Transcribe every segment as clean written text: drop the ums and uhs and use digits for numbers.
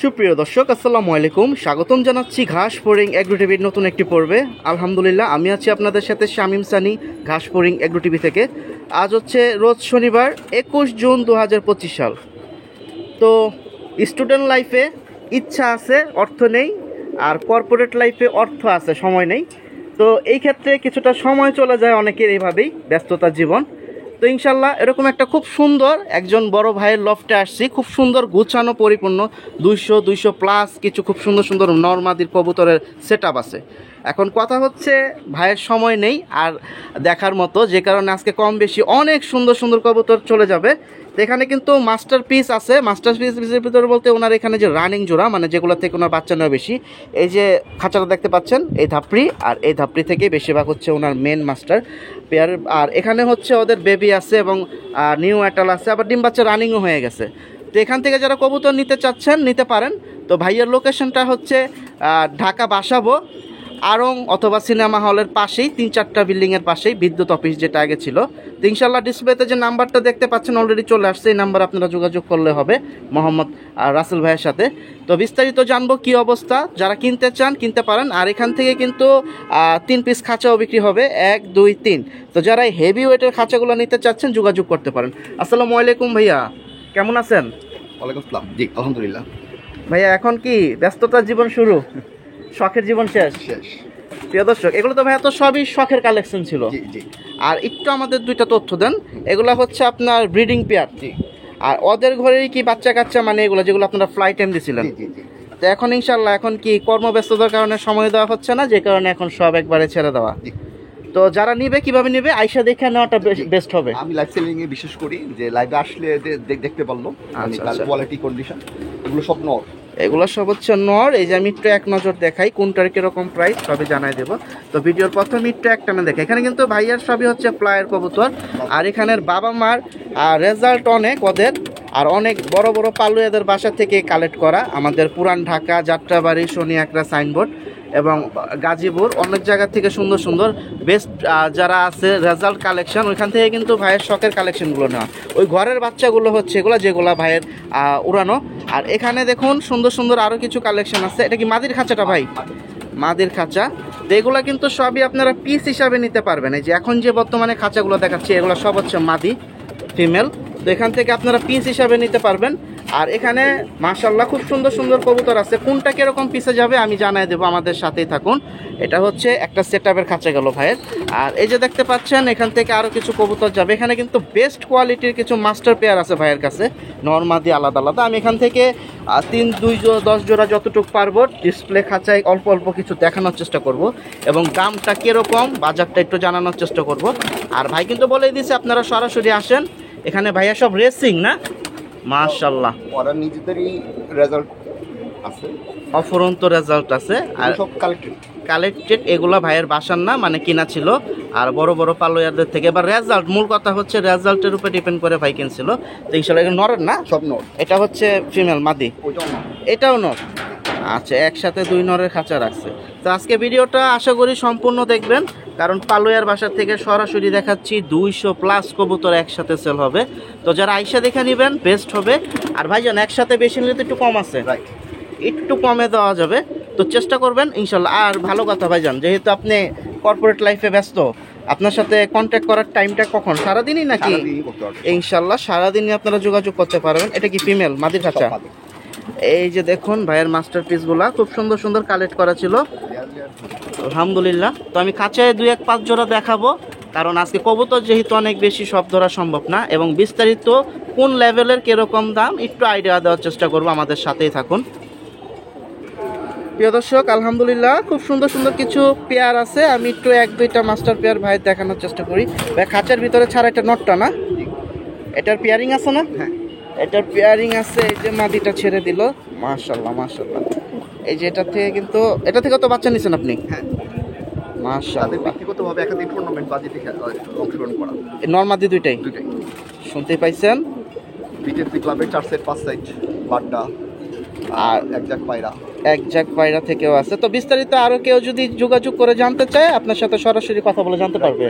সুপ্রিয় দর্শক আসসালামু আলাইকুম, স্বাগতম জানাচ্ছি ঘাস ফড়িং এগ্রো টিভির নতুন একটি পর্বে। আলহামদুলিল্লাহ আমি আছি আপনাদের সাথে শামীম সানি ঘাস ফড়িং এগ্রো টিভি থেকে। আজ হচ্ছে রোজ শনিবার 21 জুন 2025 সাল। তো স্টুডেন্ট লাইফে ইচ্ছা আছে, অর্থ নেই, আর কর্পোরেট লাইফে অর্থ আছে, সময় নেই। তো এই ক্ষেত্রে কিছুটা সময় চলে যায় অনেকের এইভাবেই, ব্যস্ততার জীবন। তো ইনশাল্লাহ এরকম একটা খুব সুন্দর একজন বড় ভাইয়ের লফটে আসছি, খুব সুন্দর গুছানো পরিপূর্ণ 200 প্লাস কিছু খুব সুন্দর সুন্দর নরমাদির কবুতরের সেট আপ আছে। এখন কথা হচ্ছে ভাইয়ের সময় নেই আর দেখার মতো, যে কারণে আজকে কম বেশি অনেক সুন্দর সুন্দর কবুতর চলে যাবে। তো এখানে কিন্তু মাস্টার পিস আছে, মাস্টার পিসের ভিতরে বলতে ওনার এখানে যে রানিং জোড়া, মানে যেগুলো থেকে ওনার বাচ্চা নেওয়া বেশি, এই যে খাঁচাটা দেখতে পাচ্ছেন, এই ধাপড়ি আর এই ধাপড়ি থেকে বেশিরভাগ হচ্ছে ওনার মেন মাস্টার পেয়ার। আর এখানে হচ্ছে ওদের বেবি আছে এবং নিউ অ্যাটাল আছে, আবার ডিম বাচ্চা রানিংও হয়ে গেছে। তো এখান থেকে যারা কবুতর নিতে চাচ্ছেন নিতে পারেন। তো ভাইয়ের লোকেশনটা হচ্ছে ঢাকা বাসাবো আড়ং অথবা সিনেমা হলের পাশেই, 3-4টা বিল্ডিংয়ের পাশেই বিদ্যুৎ অফিস যেটা আগে ছিল। তো ইনশাল্লাহ ডিসপ্লেতে যে নাম্বারটা দেখতে পাচ্ছেন অলরেডি চলে আসছে, এই নাম্বার আপনারা যোগাযোগ করলে হবে মোহাম্মদ রাসেল ভাইয়ের সাথে। তো বিস্তারিত জানবো কি অবস্থা, যারা কিনতে চান কিনতে পারেন। আর এখান থেকে কিন্তু 3 পিস খাঁচাও বিক্রি হবে, 1, 2, 3। তো যারা এই হেভি ওয়েটের খাঁচাগুলো নিতে চাচ্ছেন যোগাযোগ করতে পারেন। আসসালামু আলাইকুম ভাইয়া, কেমন আছেন? ওয়ালাইকুম আসসালাম। জি আলহামদুলিল্লাহ। ভাইয়া এখন কি ব্যস্ততার জীবন শুরু, শখের জীবন শেষ? শেষ। প্রিয় দর্শক, এগুলো তো ভাইয়া তো সবই শখের কালেকশন ছিল। জি জি। আর একটু আমাদের 2টা তথ্য দেন। এগুলো হচ্ছে আপনার ব্রিডিং পেয়ার। জি। আর ওদের ঘরেই কি বাচ্চা কাচ্চা, মানে এগুলো যেগুলো আপনারা ফ্লাইট টাইম দিয়েছিলেন? জি জি জি। তো এখন ইনশাল্লাহ এখন কি কর্মব্যস্ততার কারণে সময় দেওয়া হচ্ছে না, যে কারণে এখন সব একবারে ছেড়ে দেওয়া। জি। তো যারা নিবে কিভাবে নিবে, আইসা দেখে নেওয়াটা বেস্ট হবে। আমি লাইভ সেলিং এ বিশেষ করি, যে লাইভে আসলে দেখতে পারলো আচ্ছা, তার আচ্ছা। কোয়ালিটি কন্ডিশন, এগুলো সব নর। এগুলো সব হচ্ছে নর। এই যে আমি একটু এক নজর দেখাই কোনটার কিরকম প্রাইস সবই জানাই দেবো। তো ভিডিওর প্রথমে একটু একটা না দেখে, এখানে কিন্তু ভাইয়ার সবই হচ্ছে ফ্লাইয়ের কবুতর। আর এখানের বাবা মার রেজাল্ট অনেক ওদের, আর অনেক বড় বড় পালু এদের বাসা থেকে কালেক্ট করা। আমাদের পুরান ঢাকা, যাত্রাবাড়ি, শনি একরা সাইনবোর্ড এবং গাজীপুর অনেক জায়গা থেকে সুন্দর সুন্দর বেস্ট যারা আছে রেজাল্ট কালেকশন, ওইখান থেকে কিন্তু ভাইয়ের শখের কালেকশনগুলো নেওয়া। ওই ঘরের বাচ্চাগুলো হচ্ছে এগুলো যেগুলো ভাইয়ের উড়ানো। আর এখানে দেখুন সুন্দর সুন্দর আরও কিছু কালেকশন আছে। এটা কি মাদির খাঁচাটা ভাই? মাদির খাঁচা। তো এগুলো কিন্তু সবই আপনারা পিস হিসাবে নিতে পারবেন। এই যে এখন যে বর্তমানে খাঁচাগুলো দেখাচ্ছি এগুলো সব হচ্ছে মাদি, ফিমেল। তো এখান থেকে আপনারা পিস হিসাবে নিতে পারবেন। আর এখানে মাশাআল্লাহ খুব সুন্দর সুন্দর কবুতর আছে। কোনটা কিরকম পিসে যাবে আমি জানাই দেবো, আমাদের সাথেই থাকুন। এটা হচ্ছে একটা সেটআপের খাঁচা গেল ভাইয়ের। আর এই যে দেখতে পাচ্ছেন এখান থেকে আরও কিছু কবুতর যাবে। এখানে কিন্তু বেস্ট কোয়ালিটির কিছু মাস্টার পেয়ার আছে ভাইয়ের কাছে, নরমাদি আলাদা আলাদা। আমি এখান থেকে 3, 2, 10 জোড়া যতটুকু পারবো ডিসপ্লে খাঁচায় অল্প অল্প কিছু দেখানোর চেষ্টা করব, এবং দামটা কীরকম বাজারটা একটু জানানোর চেষ্টা করব। আর ভাই কিন্তু বলেই দিয়েছে আপনারা সরাসরি আসেন। এখানে ভাইয়া সব রেসিং না, মাশাআল্লাহ ওরা নিজেদেরই রেজাল্ট আছে, অফুরন্ত রেজাল্ট আছে। আর সব কালেক্টেড এগুলো ভাইয়ের বাসার না, মানে কিনা ছিল। আর বড় বড় পালোয়ারদের থেকে। এবার রেজাল্ট, মূল কথা হচ্ছে রেজাল্টের উপরে ডিপেন্ড করে ভাই কিনছিল। তো ইনশাল্লাহ নরের না, সব নর। এটা হচ্ছে ফিমেল মাদি, ওইটাও নর, এটাও নর। আচ্ছা, একসাথে 2 নরের খাঁচা রাখছে। তো আজকে ভিডিওটা আশা করি সম্পূর্ণ দেখবেন, কারণ পালোয়ার বাসার থেকে সরাসরি দেখাচ্ছি 200 প্লাস কবুতর একসাথে সেল হবে। তো যারা আইসা দেখে নেবেন বেস্ট হবে। আর ভাইজান একসাথে বেশি নিলে তো একটু কম আছে, রাইট, একটু কমে দেওয়া যাবে। তো চেষ্টা করবেন ইনশাল্লাহ। আর ভালো কথা ভাইজান, যেহেতু আপনি কর্পোরেট লাইফে ব্যস্ত, আপনার সাথে কন্ট্যাক্ট করার টাইমটা কখন, সারাদিনই নাকি? ইনশাল্লাহ সারাদিনই আপনারা যোগাযোগ করতে পারবেন। এটা কি ফিমেল মাদির খাঁচা? এই যে দেখুন ভাইয়ের মাস্টার পিসগুলা খুব সুন্দর সুন্দর কালেক্ট করা ছিল আলহামদুলিল্লাহ। তো আমি খাঁচায় 2-1-5 জোড়া দেখাবো, কারণ আজকে কবুতর যেহেতু অনেক বেশি সব ধরা সম্ভব না, এবং বিস্তারিত কোন লেভেলের কিরকম দাম একটু আইডিয়া দেওয়ার চেষ্টা করবো, আমাদের সাথেই থাকুন। প্রিয় দর্শক আলহামদুলিল্লাহ খুব সুন্দর সুন্দর কিছু পেয়ার আছে। আমি একটু 1-2টা মাস্টার পেয়ার ভাই দেখানোর চেষ্টা করি। ভাই খাঁচার ভিতরে ছাড়া একটা নটটা না, এটার পেয়ারিং আছে না? হ্যাঁ, এটার পেয়ারিং আছে। এই যে মাদিটা ছেড়ে দিল, মাশাআল্লাহ মাশাআল্লাহ। এই যে এটা থেকে তো বাচ্চা নিছেন আপনি? হ্যাঁ, মাশাআল্লাহ। মাশাআল্লাহ। ব্যক্তিগতভাবে একাধিক টুর্নামেন্ট বাজিতে অংশগ্রহণ করা, নরমাদি দুইটাই দুইটাই। শুনতেই পাইছেন। বিজেপি ক্লাবের 4 সেট 5 সাইড বাড্ডা, আর একজাক পায়রা, একজাক পায়রা থেকেও আছে। তো বিস্তারিত আরও কেউ যদি যোগাযোগ করে জানতে চায় আপনার সাথে সরাসরি কথা বলে জানতে পারবে।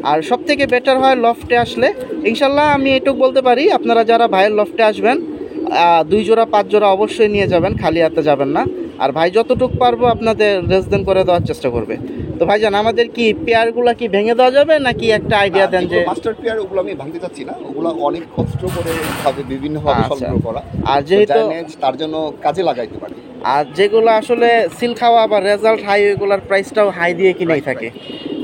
আর সব থেকে বেটার হয় লফটে আসলে। ইনশাল্লাহ আমি এটুকু বলতে পারি, আপনারা যারা ভাইয়ের লফটে আসবেন 2 জোড়া 5 জোড়া অবশ্যই নিয়ে যাবেন, খালি হাতে যাবেন না। আর ভাই যতটুকু পারবো আপনাদের রেসদেন করে দেওয়ার চেষ্টা করবে। তো ভাইজান আমাদের কি পেয়ারগুলো কি ভেঙে দেওয়া যাবে নাকি একটা আইডিয়া দেন যে মাস্টার পেয়ার ওগুলো আমি ভাঙতে চাচ্ছি না, ওগুলো অনেক কষ্ট করে ভাবে বিভিন্নভাবে আচ্ছা। সংগ্রহ করা, আর যেহেতু তার জন্য কাজে লাগাইতে পারি। আর যেগুলো আসলে সিল খাওয়া বা রেজাল্ট হাই ওইগুলোর প্রাইসটাও হাই দিয়ে কিনেই থাকে।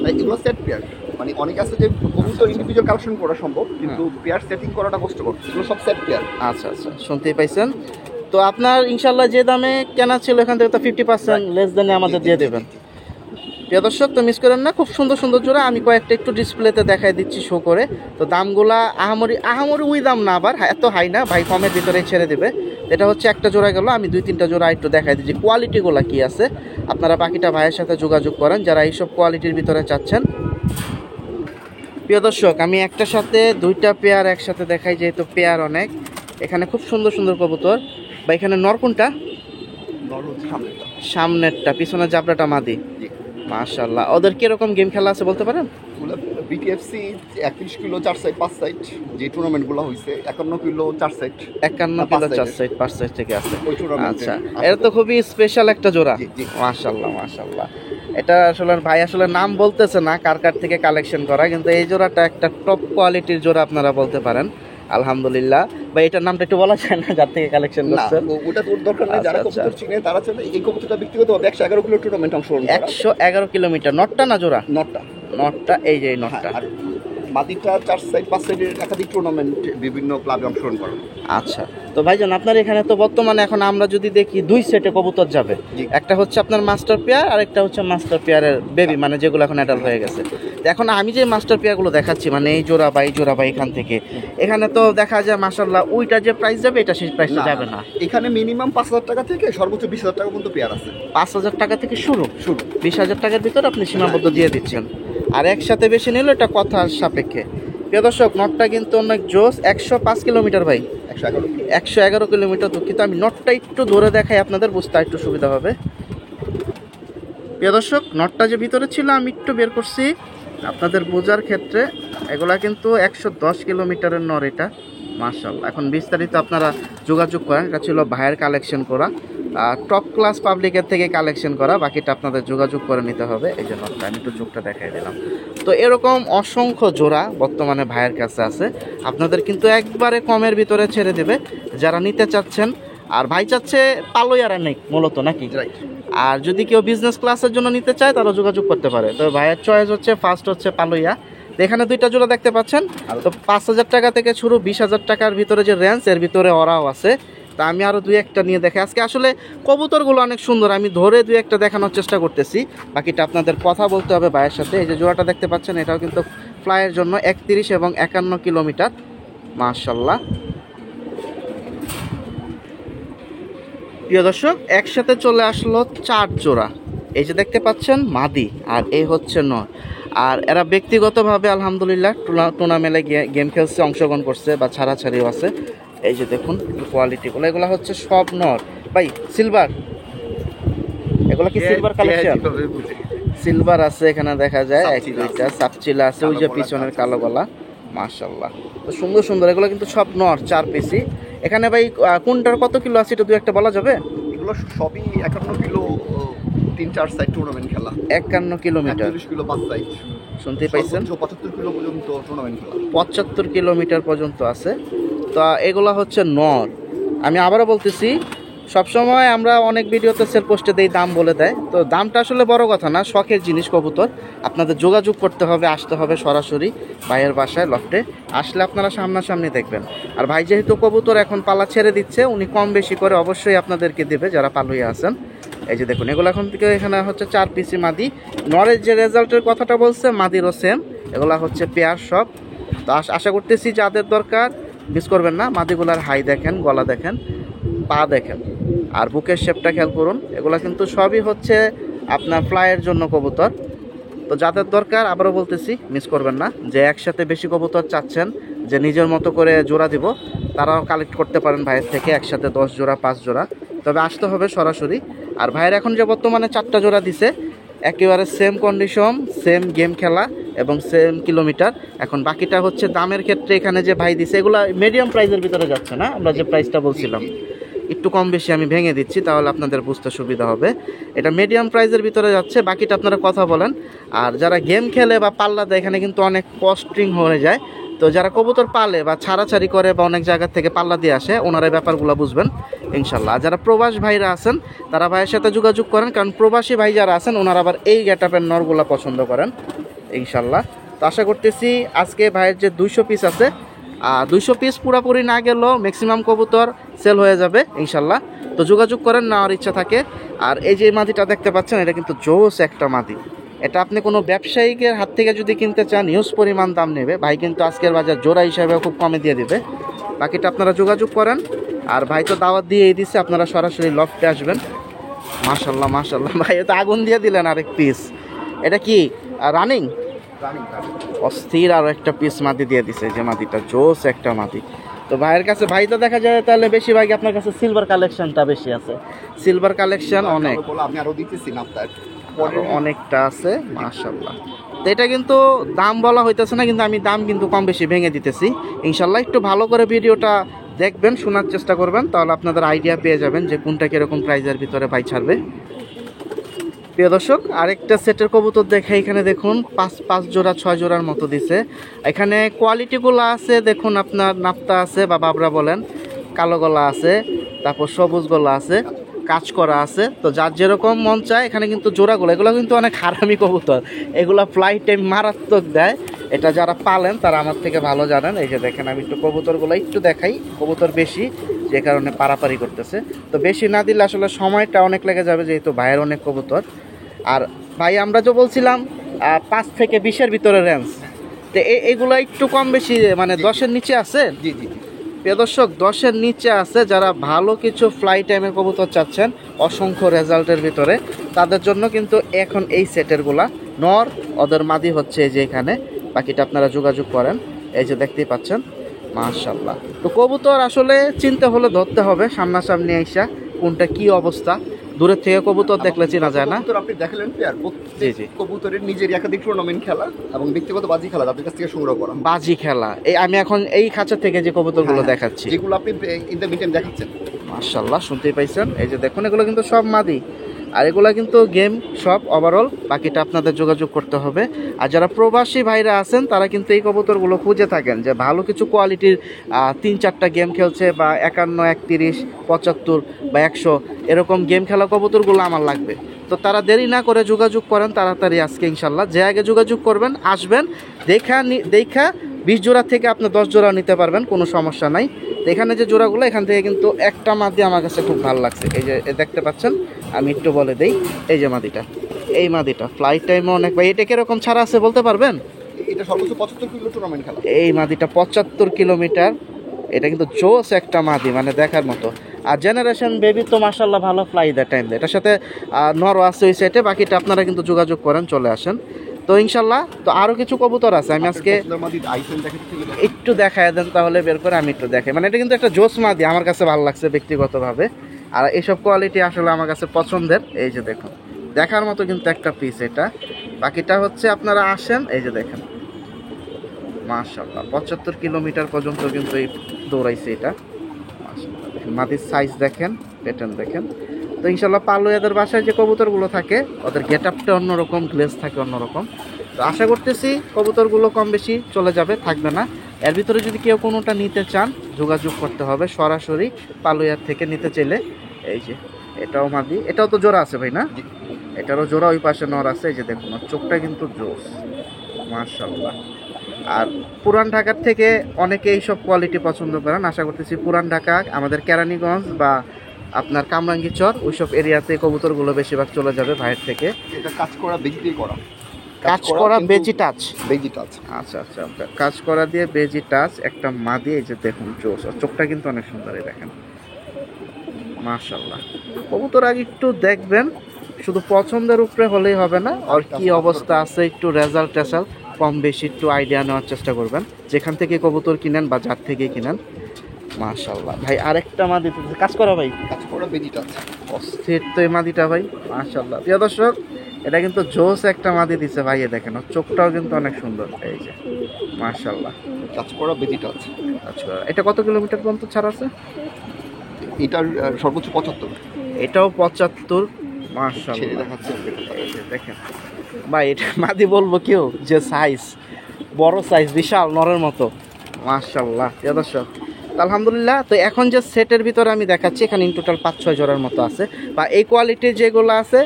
তাই এগুলো সেট পেয়ার, মানে অনেক আছে যে কবুতর ইন্ডিভিজুয়াল কালেকশন করা সম্ভব, কিন্তু পেয়ার সেটিং করাটা কষ্টকর। এগুলো সব সেট পেয়ার। আচ্ছা আচ্ছা, শুনতেই পাইছেন। তো আপনার ইনশাল্লাহ যে দামে কেনা ছিল এখান থেকে তো 50% লেস দেনে আমাদের দিয়ে দেবেন। প্রিয় দর্শক, তো মিস করেন না, খুব সুন্দর সুন্দর জোড়া আমি কয়েকটা একটু ডিসপ্লেতে দেখাই দিচ্ছি শো করে। তো দামগুলা আহামরি ওই দাম না, আবার এত হাই না, ভাই কমের ভিতরে ছেড়ে দেবে। এটা হচ্ছে একটা জোড়া গেল, আমি 2-3টা জোড়া একটু দেখাই দিচ্ছি কোয়ালিটিগুলো কি আছে। আপনারা বাকিটা ভাইয়ের সাথে যোগাযোগ করেন যারা এইসব কোয়ালিটির ভিতরে চাচ্ছেন। প্রিয় দর্শক, আমি একটার সাথে 2টা পেয়ার একসাথে দেখাই, যেহেতু পেয়ার অনেক। এখানে খুব সুন্দর সুন্দর কবুতর। বা এখানে নর কোনটা? সামনেরটা, পিছনের জাবড়াটা মাদি। মাশাআল্লাহ। ওদের কিরকম গেম খেলা আছে বলতে পারেন? বিটিএফসি 31 কিলো 4 সাইড 5 সাইড যে টুর্নামেন্টগুলো হয়েছে, 51 kilo 4 side, 51 kilo 4 side 5 side থেকে আছে। ওই টুর্নামেন্টে। আচ্ছা, এটা তো খুবই স্পেশাল একটা জোড়া। জি, জি। মাশাআল্লাহ মাশাআল্লাহ। এটা আসলে ভাই আসলে নাম বলতেছে না কার কার থেকে কালেকশন করা, কিন্তু এই জোড়াটা একটা টপ কোয়ালিটির জোড়া আপনারা বলতে পারেন। আলহামদুলিল্লাহ। ভাই এটার নামটা একটু বলা যায় না যার থেকে কালেকশন না, করছেন? ওটা তোর দরকার নেই। যারা আচ্ছা, কবুতর চিনে তারা চাইলে এই কবুতরটা ব্যক্তিগতভাবে 111 কিলো টুর্নামেন্ট অংশগ্রহণ করা। 111 কিলোমিটার। নটটা না জোড়া? নটটা। নটটা, এই যে এই নটটা। আর মাদিটা 4 সাইড 5 সাইডের একাধিক টুর্নামেন্ট বিভিন্ন ক্লাবে অংশগ্রহণ করে। আচ্ছা, তো ভাইজান আপনার এখানে তো বর্তমানে এখন আমরা যদি দেখি 2 সেটে কবুতর যাবে। জি। একটা হচ্ছে আপনার মাস্টার পেয়ার আর একটা হচ্ছে মাস্টার পেয়ারের বেবি, মানে যেগুলো এখন অ্যাডাল্ট হয়ে গেছে। তো এখন আমি যে মাস্টার পেয়ারগুলো দেখাচ্ছি, মানে এই জোড়া বা এই জোড়া বা এখান থেকে, এখানে তো দেখা যায় মাশাআল্লাহ ওইটা যে প্রাইস যাবে এটা সেই প্রাইসটা যাবে না। এখানে মিনিমাম 5,000 টাকা থেকে সর্বোচ্চ 20,000 টাকা পর্যন্ত পেয়ার আছে। 5,000 টাকা থেকে শুরু, শুরু 20,000 টাকার ভিতর আপনি সীমাবদ্ধ দিয়ে দিচ্ছেন। আর একসাথে বেশি নিলে এটা কথার সাপেক্ষে। প্রিয় দর্শক, নটটা কিন্তু অনেক জোস। 105 কিলোমিটার ভাই, 111। 111 কিলোমিটার। দুঃখিত, আমি নটটা একটু ধরে দেখাই আপনাদের বুঝতে একটু সুবিধা হবে। প্রিয় দর্শক, নটটা যে ভিতরে ছিল আমি একটু বের করছি আপনাদের বোঝার ক্ষেত্রে। এগুলা কিন্তু 110 কিলোমিটারের নর এটা। মাশাআল্লাহ। এখন বিস্তারিত আপনারা যোগাযোগ করেন। এটা ছিল ভাইয়ের কালেকশন করা, টপ ক্লাস পাবলিকের থেকে কালেকশন করা। বাকিটা আপনাদের যোগাযোগ করে নিতে হবে। এই যে নটটা আমি একটু চোখটা দেখাই দিলাম। তো এরকম অসংখ্য জোড়া বর্তমানে ভাইয়ের কাছে আছে, আপনাদের কিন্তু একবারে কমের ভিতরে ছেড়ে দেবে যারা নিতে চাচ্ছেন। আর ভাই চাচ্ছে পালোয়ারা নেই মূলত নাকি? রাইট। আর যদি কেউ বিজনেস ক্লাসের জন্য নিতে চায় তারা যোগাযোগ করতে পারে। তো ভাইয়ের চয়েস হচ্ছে ফার্স্ট হচ্ছে পালোয়া। তো এখানে 2টা জোড়া দেখতে পাচ্ছেন। তো 5,000 টাকা থেকে শুরু, 20,000 টাকার ভিতরে যে রেঞ্জ, এর ভিতরে ওরাও আছে। তা আমি আরও 2-1টা নিয়ে দেখে আজকে আসলে কবুতরগুলো অনেক সুন্দর, আমি ধরে 2-1টা দেখানোর চেষ্টা করতেছি। বাকিটা আপনাদের কথা বলতে হবে ভাইয়ের সাথে। এই যে জোড়াটা দেখতে পাচ্ছেন, এটাও কিন্তু ফ্লাইয়ের জন্য 31 এবং 51 কিলোমিটার। মাশাআল্লাহ। প্রিয় দর্শক, একসাথে চলে আসলো 4 জোড়া। এই যে দেখতে পাচ্ছেন মাদি, আর এই হচ্ছে নর। আর এরা ব্যক্তিগতভাবে আলহামদুলিল্লাহ টুর্নামেন্টে গেম খেলছে, অংশগ্রহণ করছে বা ছাড়াছাড়িও আছে। এই যে দেখুন কোয়ালিটিগুলো, এগুলো হচ্ছে সব নর ভাই। সিলভার, এগুলো কি সিলভার কালেকশন? সিলভার আছে এখানে দেখা যায়, 1-2টা সাপচিলা আছে, ওই যে পিছনের কালো গলা। মাশাআল্লাহ, তো সুন্দর সুন্দর। এগুলো কিন্তু সব নর, 4 পিসি। এখানে ভাই কোনটার কত কিলো আছে এটা 2-1টা বলা যাবে? এগুলো সবই 51 কিলো 3-4 সাইড টুর্নামেন্ট খেলা। 51 কিলোমিটার। 41 kilo 5 side. শুনতে পাইছেন? 75 কিলো পর্যন্ত টুর্নামেন্ট খেলা। 75 কিলোমিটার পর্যন্ত আছে। তো এগুলো হচ্ছে নর। আমি আবারও বলতেছি, সবসময় আমরা অনেক ভিডিওতে সেল পোস্টে দেই, দাম বলে দেয়। তো দামটা আসলে বড় কথা না, শখের জিনিস কবুতর। আপনাদের যোগাযোগ করতে হবে, আসতে হবে সরাসরি ভাইয়ের বাসায় লফটে। আসলে আপনারা সামনাসামনি দেখবেন। আর ভাই যেহেতু কবুতর এখন পালা ছেড়ে দিচ্ছে, উনি কম বেশি করে অবশ্যই আপনাদেরকে দেবে যারা পালুইয়া আছেন। এই যে দেখুন, এগুলো এখন থেকে এখানে হচ্ছে 4 পিসি মাদি। নরের যে রেজাল্টের কথাটা বলছে, মাদিরও সেম। এগুলা হচ্ছে পেয়ার সব। তো আশা করতেছি যাদের দরকার মিস করবেন না। মাদিগুলার হাই দেখেন, গলা দেখেন, পা দেখেন, আর বুকের শেপটা খেয়াল করুন। এগুলা কিন্তু সবই হচ্ছে আপনার ফ্লাইয়ের জন্য কবুতর। তো যাদের দরকার আবারও বলতেছি মিস করবেন না। যে একসাথে বেশি কবুতর চাচ্ছেন, যে নিজের মতো করে জোড়া দিব, তারাও কালেক্ট করতে পারেন ভাইয়ের থেকে একসাথে 10 জোড়া 5 জোড়া। তবে আসতে হবে সরাসরি। আর ভাইয়ের এখন যে বর্তমানে 4টা জোড়া দিছে, একেবারে সেম কন্ডিশন, সেম গেম খেলা, এবং সেম কিলোমিটার। এখন বাকিটা হচ্ছে দামের ক্ষেত্রে এখানে যে ভাই দিছে এগুলো মিডিয়াম প্রাইসের ভিতরে যাচ্ছে না, আমরা যে প্রাইসটা বলছিলাম একটু কম বেশি আমি ভেঙে দিচ্ছি তাহলে আপনাদের বুঝতে সুবিধা হবে। এটা মিডিয়াম প্রাইসের ভিতরে যাচ্ছে, বাকিটা আপনারা কথা বলেন। আর যারা গেম খেলে বা পাল্লা দেয় এখানে কিন্তু অনেক কস্টিং হয়ে যায়, তো যারা কবুতর পালে বা ছাড়াছাড়ি করে বা অনেক জায়গা থেকে পাল্লা দিয়ে আসে ওনারা এই ব্যাপারগুলো বুঝবেন ইনশাল্লাহ। আর যারা প্রবাস ভাইরা আছেন তারা ভাইয়ের সাথে যোগাযোগ করেন, কারণ প্রবাসী ভাই যারা আছেন ওনারা আবার এই গেটআপের নরগুলা পছন্দ করেন ইনশাল্লাহ। তো আশা করতেছি আজকে ভাইয়ের যে 200 পিস আছে 200 পিস পুরোপুরি না গেলেও ম্যাক্সিমাম কবুতর সেল হয়ে যাবে ইনশাল্লাহ। তো যোগাযোগ করেন নেওয়ার ইচ্ছা থাকে। আর এই যে মাদিটা দেখতে পাচ্ছেন এটা কিন্তু জোস একটা মাদি, এটা আপনি কোনো ব্যবসায়িকের হাত থেকে যদি কিনতে চান হিউজ পরিমাণ দাম নেবে, ভাই কিন্তু আজকের বাজার জোড়া হিসাবে খুব কমে দিয়ে দিবে। বাকিটা আপনারা যোগাযোগ করেন। আর ভাই তো দাওয়াত দিয়েই দিচ্ছে, আপনারা সরাসরি লফটে আসবেন। মাশাল্লাহ মাশাল্লাহ ভাই এটা আগুন দিয়ে দিলেন আরেক পিস, এটা কি রানিং? অস্থির আরও একটা পিস মাদি দিয়ে দিছে, যে মাদিটা জোস একটা মাদি। তো ভাইয়ের কাছে ভাই তো দেখা যায় তাহলে বেশিরভাগই আপনার কাছে সিলভার কালেকশনটা বেশি আছে, সিলভার কালেকশন অনেক আমি আরো দিতেছি না আপনার অনেকটা আছে মাশাল্লাহ। তো এটা কিন্তু দাম বলা হইতেছে না, কিন্তু আমি দাম কিন্তু কম বেশি ভেঙে দিতেছি ইনশাল্লাহ। একটু ভালো করে ভিডিওটা দেখবেন, শোনার চেষ্টা করবেন, তাহলে আপনাদের আইডিয়া পেয়ে যাবেন যে কোনটা কীরকম প্রাইজের ভিতরে ভাই ছাড়বে। প্রিয় দর্শক আরেকটা সেটের কবুতর দেখে, এখানে দেখুন 5 জোড়া 6 জোড়ার মতো দিছে। এখানে কোয়ালিটিগুলো আছে দেখুন, আপনার নাপ্তা আছে বা বাবরা বলেন, কালো গলা আছে, তারপর সবুজ গলা আছে, কাজ করা আছে। তো যার যেরকম মন চায় এখানে কিন্তু জোড়াগুলো এগুলো কিন্তু অনেক হারামি কবুতর, এগুলা ফ্লাইট টাইম মারাত্মক দেয়, এটা যারা পালেন তারা আমার থেকে ভালো জানেন। এই যে দেখেন আমি একটু কবুতরগুলো একটু দেখাই, কবুতর বেশি যে কারণে পারাপারি করতেছে, তো বেশি না দিলে আসলে সময়টা অনেক লেগে যাবে যেহেতু ভাইয়ের অনেক কবুতর। আর ভাই আমরা যে বলছিলাম 5 থেকে 20-এর ভিতরে রেঞ্জ, তো এইগুলো একটু কম বেশি মানে 10-এর নিচে আছে। জি জি প্রিয় দর্শক 10-এর নিচে আছে, যারা ভালো কিছু ফ্লাই টাইমের কবুতর চাচ্ছেন অসংখ্য রেজাল্টের ভিতরে তাদের জন্য কিন্তু এখন এই সেটেরগুলা নর, ওদের মাদি হচ্ছে এই যে এখানে। বাকিটা আপনারা যোগাযোগ করেন, এই যে দেখতেই পাচ্ছেন মাশাআল্লাহ। তো কবুতর আসলে চিনতে হলে ধরতে হবে সামনাসামনি আইসা কোনটা কি অবস্থা, দূরের থেকে কবুতর দেখলে চেনা যায় না। কবুতর আপনি দেখালেন পেয়ার, প্রত্যেক কবুতরের নিজের একাধিক টুর্নামেন্ট খেলা এবং ব্যক্তিগত বাজি খেলা আপনার কাছ থেকে সংগ্রহ করা। বাজি খেলা এই আমি এখন এই খাঁচা থেকে যে কবুতরগুলো দেখাচ্ছি, যেগুলো আপনি ইন্টারমিডিয়েট দেখাচ্ছেন মাশাআল্লাহ শুনতেই পাইছেন। এই যে দেখুন এগুলো কিন্তু সব মাদি, আর এগুলো কিন্তু গেম সব ওভারঅল। বাকিটা আপনাদের যোগাযোগ করতে হবে। আর যারা প্রবাসী ভাইরা আছেন তারা কিন্তু এই কবুতরগুলো খুঁজে থাকেন যে ভালো কিছু কোয়ালিটির 3-4টা গেম খেলছে বা 51, 31, 75 বা 100 এরকম গেম খেলা কবুতরগুলো আমার লাগবে। তো তারা দেরি না করে যোগাযোগ করেন তাড়াতাড়ি আজকে ইনশাল্লাহ। যে আগে যোগাযোগ করবেন আসবেন, দেখা 20 জোড়া থেকে আপনি 10 জোড়া নিতে পারবেন, কোনো সমস্যা নাই। তো এখানে যে জোড়াগুলো এখান থেকে কিন্তু একটা মাদি আমার কাছে খুব ভালো লাগছে, এই যে দেখতে পাচ্ছেন। আমি একটু বলে দেই, এই যে মাদিটা, এই মাদিটা ফ্লাইট টাইমে অনেক ভাই, এটা কিরকম ছাড়া আছে বলতে পারবেন? এটা সর্বোচ্চ 75 কিলো টুর্নামেন্ট খেলা। এই মাদিটা 75 কিলোমিটার, এটা কিন্তু জোস একটা মাদি মানে দেখার মতো। আর জেনারেশন বেবি তো মাশাল্লাহ ভালো ফ্লাই দেয় টাইম দেয়, এটার সাথে নরও আছে ওই সাইডে। বাকিটা আপনারা কিন্তু যোগাযোগ করেন, চলে আসেন। তো ইনশাল্লাহ তো আরও কিছু কবুতর আছে, আমি আজকে একটু দেখায় দেন তাহলে বের করে আমি একটু দেখাই। মানে এটা কিন্তু একটা জোস মাদি, আমার কাছে ভালো লাগছে ব্যক্তিগতভাবে। আর এইসব কোয়ালিটি আসলে আমার কাছে পছন্দের। এই যে দেখুন দেখার মতো কিন্তু একটা পিস এটা। বাকিটা হচ্ছে আপনারা আসেন, এই যে দেখেন মাশাআল্লাহ 75 কিলোমিটার পর্যন্ত কিন্তু এই দৌড়াইছে এটা মাশাআল্লাহ। দেখেন মাদির সাইজ দেখেন, প্যাটার্ন দেখেন। তো ইনশাল্লাহ পালোয়াদের বাসায় যে কবুতরগুলো থাকে ওদের গেট আপটা অন্যরকম, গ্লেজ থাকে অন্যরকম। তো আশা করতেছি কবুতরগুলো কম বেশি চলে যাবে, থাকবে না। এর ভিতরে যদি কেউ কোনোটা নিতে চান যোগাযোগ করতে হবে সরাসরি পালোয়ার থেকে নিতে চাইলে। এই যে এটাও মাদি, এটাও তো জোড়া আছে ভাই না? এটারও জোড়া, ওই পাশে নর আছে। এই যে দেখুন চোখটা কিন্তু জোস মাশাআল্লাহ। আর পুরান ঢাকার থেকে অনেকে এইসব কোয়ালিটি পছন্দ করেন, আশা করতেছি পুরান ঢাকা আমাদের কেরানীগঞ্জ বা আপনার কামরাঙ্গীচর ওইসব এরিয়াতে কবুতরগুলো বেশিরভাগ চলে যাবে ভাইয়ের থেকে। এটা কাজ করা বেজি দিয়ে করা, কাজ করা বেজি টাচ, বেজি টাচ। আচ্ছা আচ্ছা, কাজ করা দিয়ে বেজি টাচ একটা মাদি। এই যে দেখুন জোস, চোখটা কিন্তু অনেক সুন্দর, দেখেন মাশাআল্লাহ। কবুতর আগে একটু দেখবেন, শুধু পছন্দের উপরে হলেই হবে না, আর কি অবস্থা আছে একটু রেজাল্ট টেসাল্ট কম বেশি একটু আইডিয়া নেওয়ার চেষ্টা করবেন যেখান থেকে কবুতর কিনেন বা যার থেকে কিনেন। মাশাআল্লাহ ভাই আরেকটা মাদি কাজ করা ভাই, কাজ করা বেজি টাচ অস্থির তো এই মাদিটা ভাই মাশাআল্লাহ। প্রিয় দর্শক এটা কিন্তু জোস একটা মাদি দিছে ভাই, দেখেন ওর চোখটাও কিন্তু অনেক সুন্দর। এই যে মাশাআল্লাহ, টাচ করা বেজিটা আছে। আচ্ছা এটা কত কিলোমিটার পর্যন্ত ছাড় আছে? এটার সর্বোচ্চ 75। এটাও 75। ছেড়ে মাশাআল্লাহ দেখাচ্ছে। এই যে দেখেন ভাই, এটা মাদি বলবো কেউ যে সাইজ বড় সাইজ, বিশাল নরের মতো। মাশাআল্লাহ প্রিয় দর্শক, তো আলহামদুলিল্লাহ। তো এখন যে সেটের ভিতরে আমি দেখাচ্ছি, এখানে ইন টোটাল 5-6 জোড়ার মতো আছে, বা এই কোয়ালিটির যেগুলো আছে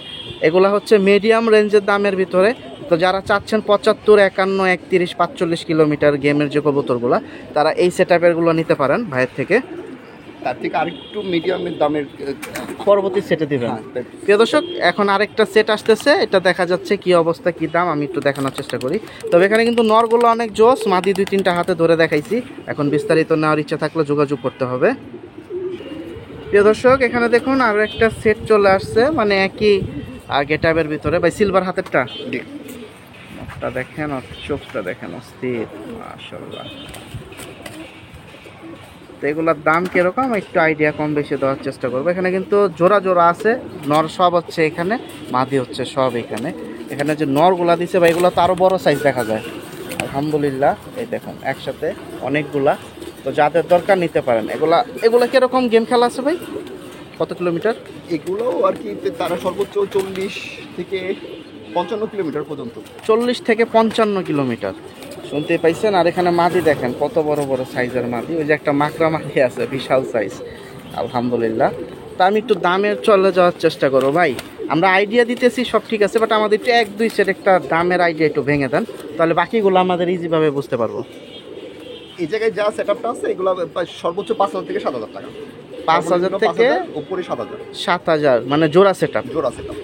এগুলো হচ্ছে মিডিয়াম রেঞ্জের দামের ভিতরে। তো যারা চাচ্ছেন 75, 51, 31, 45 কিলোমিটার গেমের যে কবুতরগুলো, তারা এই সেট আপেরগুলো নিতে পারেন ভাইয়ের থেকে। তার থেকে আরেকটু মিডিয়ামের দামের পরবর্তী সেটে দিবেন। প্রিয় দর্শক, এখন আরেকটা সেট আসতেছে, এটা দেখা যাচ্ছে কি অবস্থা কি দাম আমি একটু দেখানোর চেষ্টা করি। তবে এখানে কিন্তু নরগুলো অনেক জোস, মাদি 2-3টা হাতে ধরে দেখাইছি। এখন বিস্তারিত নেওয়ার ইচ্ছা থাকলে যোগাযোগ করতে হবে। প্রিয় দর্শক, এখানে দেখুন আরও একটা সেট চলে আসছে, মানে একই গেটআপের ভিতরে। ভাই সিলভার হাতেরটা দেখেন, চোখটা দেখেন অস্থির, মাশাআল্লাহ। তো এগুলোর দাম কিরকম একটু আইডিয়া কম বেশি দেওয়ার চেষ্টা করবো। এখানে কিন্তু জোড়া জোড়া আছে, নর সব হচ্ছে এখানে, মাদি হচ্ছে সব এখানে। এখানে যে নরগুলা দিছে ভাই, এগুলো তো আরও বড় সাইজ দেখা যায় আলহামদুলিল্লাহ। এই দেখুন একসাথে অনেকগুলা, তো যাদের দরকার নিতে পারেন। এগুলা কিরকম গেম খেলা আছে ভাই, কত কিলোমিটার? এগুলো আর কি তারা সর্বোচ্চ 40 থেকে 55 কিলোমিটার পর্যন্ত। 40 থেকে 55 কিলোমিটার, শুনতে পাইছেন। আর এখানে মাদি দেখেন কত বড় বড় সাইজের মাদি, ওই যে একটা মাকড়া মাদি আছে বিশাল সাইজ আলহামদুলিল্লাহ। তা আমি একটু দামের চলে যাওয়ার চেষ্টা করবো ভাই। আমরা আইডিয়া দিতেছি সব ঠিক আছে, বাট আমাদের একটু 1-2 সেট একটা দামের আইডিয়া একটু ভেঙে দেন, তাহলে বাকিগুলো আমাদের ইজিভাবে বুঝতে পারবো। এই জায়গায় যা সেট আপটা আছে এগুলো সর্বোচ্চ 5,000 থেকে 7,000 টাকা। 5,000 থেকে উপরে 7,000। 7,000 মানে জোড়া সেট আপ। জোড়া সেট আপ।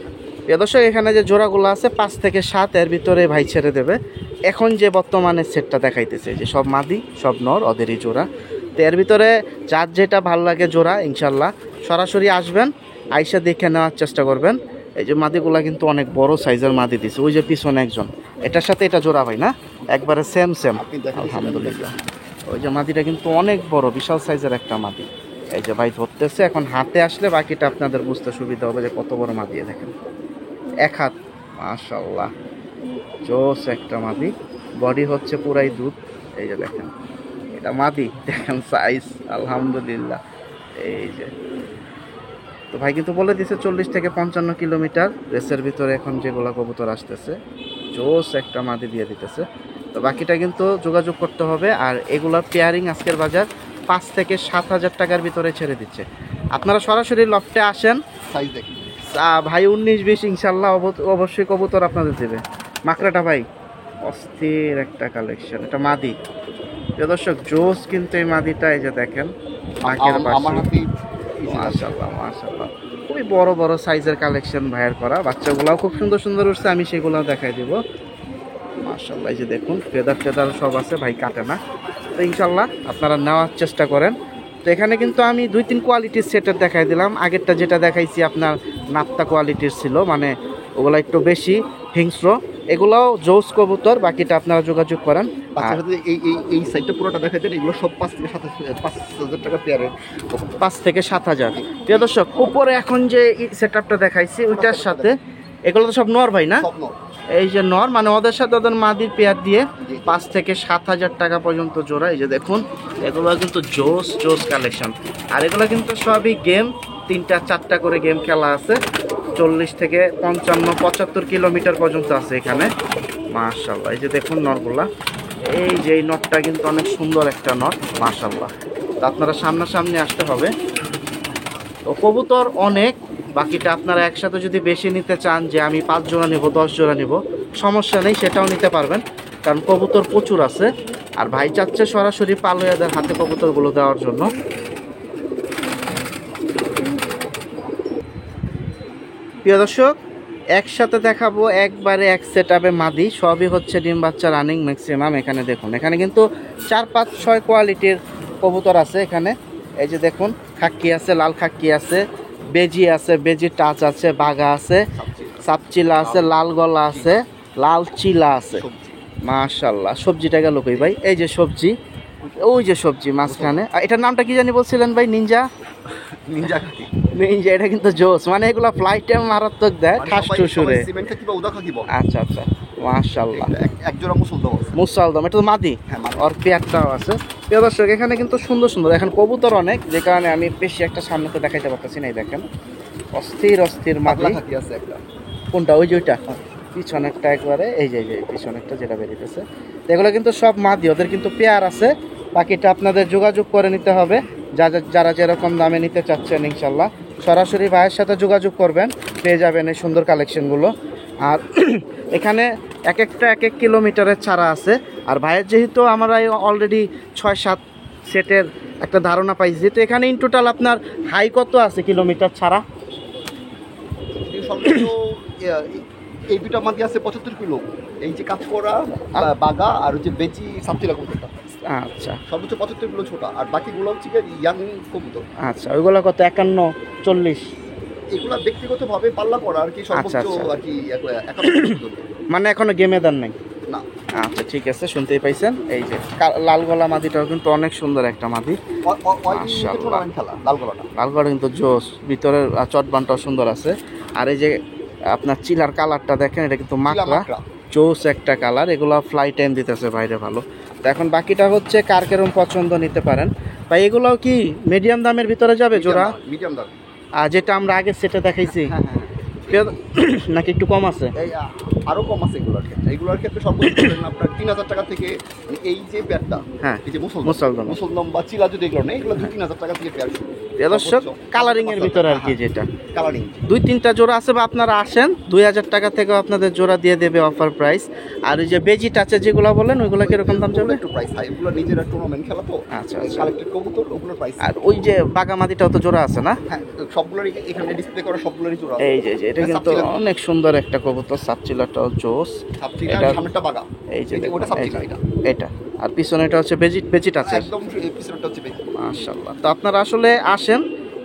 দর্শক, এখানে যে জোড়াগুলো আছে 5 থেকে 7 এর ভিতরে ভাই ছেড়ে দেবে। এখন যে বর্তমানে সেটটা দেখাইতেছে, যে সব মাদি সব নর, ওদেরই জোড়া। তো এর ভিতরে যার যেটা ভালো লাগে জোড়া, ইনশাল্লাহ সরাসরি আসবেন, আইসা দেখে নেওয়ার চেষ্টা করবেন। এই যে মাদিগুলা কিন্তু অনেক বড় সাইজের মাদি দিছে, ওই যে পিছনে একজন, এটার সাথে এটা জোড়া হয় না, একবারে সেম আলহামদুলিল্লাহ। ওই যে মাদিটা কিন্তু অনেক বড়, বিশাল সাইজের একটা মাদি। এই যে ভাই ধরতেছে, এখন হাতে আসলে বাকিটা আপনাদের বুঝতে সুবিধা হবে যে কত বড় মাদি। দেখেন এক হাত, মাশাআল্লাহ জোস একটা মাদি, বডি হচ্ছে পুরাই দুধ। এই যে দেখেন এটা মাদি, দেখেন সাইজ আলহামদুলিল্লাহ। এই যে তো ভাই কিন্তু বলে দিছে 40 থেকে 55 কিলোমিটার রেসের ভিতরে এখন যেগুলো কবুতর আসতেছে, জোস একটা মাদি দিয়ে দিতেছে। তো বাকিটা কিন্তু যোগাযোগ করতে হবে। আর এগুলোর পেয়ারিং আজকের বাজার 5 থেকে 7,000 টাকার ভিতরে ছেড়ে দিচ্ছে। আপনারা সরাসরি লফটে আসেন, সাইজ দেখি ভাই 19-20 ইনশাল্লাহ অবশ্যই কবুতর আপনাদের দেবে। মাকড়াটা ভাই অস্থির একটা কালেকশন, এটা মাদি। প্রিয় দর্শক, জোস কিন্তু এই মাদিটা। এই যে দেখেন নাকের আমার পাশে, হাতে মাশাআল্লাহ মাশাআল্লাহ, খুবই বড় বড় সাইজের কালেকশন ভাইয়ের করা। বাচ্চাগুলাও খুব সুন্দর সুন্দর উঠছে, আমি সেগুলোও দেখাই দিব মাশাআল্লাহ। এই যে দেখুন ফেদার সব আছে, ভাই কাটে না। তো ইনশাল্লাহ আপনারা নেওয়ার চেষ্টা করেন। তো এখানে কিন্তু আমি 2-3 কোয়ালিটির সেটের দেখাই দিলাম। আগেরটা যেটা দেখাইছি আপনার নাপ্তা কোয়ালিটির ছিল, মানে ওগুলো একটু বেশি হিংস্র, এগুলাও জোস কবুতর। বাকিটা আপনারা যোগাযোগ করেন। আর এই সাইডটা পুরোটা দেখা যায়, এগুলো সব 5 থেকে 7,000 টাকা পেয়ারে। 5 থেকে 7,000। প্রিয় দর্শক, উপরে এখন যে সেট আপটা দেখাইছি ওইটার সাথে এগুলো তো সব নর ভাই না? সব নর। এই যে নর, মানে ওদের সাথে ওদের মাদির পেয়ার দিয়ে 5 থেকে 7,000 টাকা পর্যন্ত জোড়া। এই যে দেখুন এগুলো কিন্তু জোস কালেকশন। আর এগুলো কিন্তু সবই গেম, 3-4টা করে গেম খেলা আছে। 40 থেকে 55-75 কিলোমিটার পর্যন্ত আছে এখানে মাশাআল্লাহ। এই যে দেখুন নরগুলা, এই যে এই নটটা কিন্তু অনেক সুন্দর একটা নট মাশাআল্লাহ। তো আপনারা সামনাসামনি আসতে হবে। তো কবুতর অনেক, বাকিটা আপনারা একসাথে যদি বেশি নিতে চান, যে আমি 5 জোড়া নিব 10 জোড়া নিব, সমস্যা নেই, সেটাও নিতে পারবেন, কারণ কবুতর প্রচুর আছে। আর ভাই চাচ্ছে সরাসরি পালুয়াদের হাতে কবুতরগুলো দেওয়ার জন্য। প্রিয় দর্শক, একসাথে দেখাবো একবারে এক সেট আপে মাদি, সবই হচ্ছে ডিম বাচ্চা রানিং ম্যাক্সিমাম। এখানে দেখুন, এখানে কিন্তু 4-5-6 কোয়ালিটির কবুতর আছে এখানে। এই যে দেখুন খাক্কি আছে, লাল খাক্কি আছে, বেজি আছে, বেজি টাচ আছে, বাঘা আছে, সাপচিলা আছে, লাল গলা আছে, লাল চিলা আছে মাশাআল্লাহ। সবজিটা গেল কই ভাই? এই যে সবজি, ওই যে সবজি মাঝখানে। এটার নামটা কি জানি বলছিলেন ভাই? নিনজা নিনজা এটা কিন্তু জোস, মানে এগুলা ফ্লাইট টাইম মারাত্মক দেয় ঠাস টুসুরে। সিমেন্ট খাকি বা উদা খাকি বলে। আচ্ছা আচ্ছা, মাশাআল্লাহ। এক জোড়া মুসলদম আছে। মুসালদম, এটা তো মাদি। হ্যাঁ, মাদি। আর পেয়ারটাও আছে। প্রিয় দর্শক, এখানে কিন্তু সুন্দর সুন্দর এখন কবুতর অনেক, যে কারণে আমি বেশি একটা সামনে তো দেখাইতে পারতেছি না। এই দেখেন অস্থির অস্থির মাদি। পাগলা খাকি আছে একটা। কোনটা? ওই যে ওইটা পিছনেরটা একবারে, এই যে পিছনেরটা যেটা বেরিয়েছে, তো এগুলো কিন্তু সব মাদি, ওদের কিন্তু পেয়ার আছে। বাকিটা আপনাদের যোগাযোগ করে নিতে হবে, যারা যেরকম দামে নিতে চাচ্ছেন ইনশাল্লাহ সরাসরি ভাইয়ের সাথে যোগাযোগ করবেন, পেয়ে যাবেন এই সুন্দর কালেকশনগুলো। আর এখানে এক এক কিলোমিটারের ছাড়া আছে। আর ভাইয়ের যেহেতু আমরা অলরেডি 6-7 সেটের একটা ধারণা পাইছি, তো এখানে ইন টোটাল আপনার হাই কত আছে কিলোমিটার ছাড়া? সর্বোচ্চ এই দুটা মাদি আছে 75 কিলো। এই যে কাজ করা বাগা আর হচ্ছে বেচি সাপচিলা কবুতরটা। আচ্ছা, সর্বোচ্চ 75 কিলো ছোটা, আর বাকিগুলো হচ্ছে ইয়াং কবুতর। আচ্ছা, ওইগুলো কত? 51-40? এগুলা ব্যক্তিগতভাবে পাল্লা করা আর কি, সর্বোচ্চ আচ্ছা। আর কি 51 মানে এখনো গেমে দেন নাই? না। আচ্ছা ঠিক আছে, শুনতেই পাইছেন। এই যে লাল গলা মাদিটাও কিন্তু অনেক সুন্দর একটা মাদি। মাশাআল্লাহ। খেলা লাল গলাটা, লাল গলা কিন্তু জোস, ভিতরের চটবানটাও সুন্দর আছে। আর এই যে আপনার চিলার কালারটা দেখেন, এটা কিন্তু মাকড়া জোস একটা কালার। এগুলো ফ্লাই টাইম দিতেছে বাইরে ভালো। তো এখন বাকিটা হচ্ছে কার কেরম পছন্দ নিতে পারেন। ভাই এগুলো কি মিডিয়াম দামের ভিতরে যাবে জোড়া? মিডিয়াম দাম। আর যেটা আমরা আগে সেটা দেখাইছি নাকি একটু কম আছে? আরো কম আছে এগুলোর ক্ষেত্রে সর্বোচ্চ আপনার 3000 টাকা থেকে, মানে এই যে পেয়ারটা, হ্যাঁ, এই যে মুসলদম বা চিলা যদি এগুলো নেই, এগুলো 3000 টাকা থেকে পেয়ার শুরু। দর্শক কালারিং এর ভিতরে আর কি, যেটা কালারিং 2-3টা জোড়া আছে, বা আপনারা আসেন 2000 টাকা থেকে আপনাদের জোড়া দিয়ে দেবে অফার প্রাইস। আর ওই যে বেজি টাচে যেগুলো বলেন, ওইগুলো কিরকম দাম চলবে? একটু প্রাইস হাই, এগুলো নিজেরা টুর্নামেন্ট খেলা তো। আচ্ছা, কালেক্টেড কবুতর, ওগুলোর প্রাইস। আর ওই যে বাগামাদিটাও তো জোড়া আছে না? হ্যাঁ, সবগুলোরই এখানে ডিসপ্লে করা সবগুলোরই জোড়া। এই যে এটা কিন্তু অনেক সুন্দর একটা কবুতর, সাপচিলাটাও জোস। এটা সামনেটা বাগা, এই যে ওটা সাপচিলা, এটা আর পিছনেটা হচ্ছে বেজি টাচে। একদম পিছনেরটা হচ্ছে বেজি। মাশাআল্লাহ। তো আপনারা আসলে আসেন,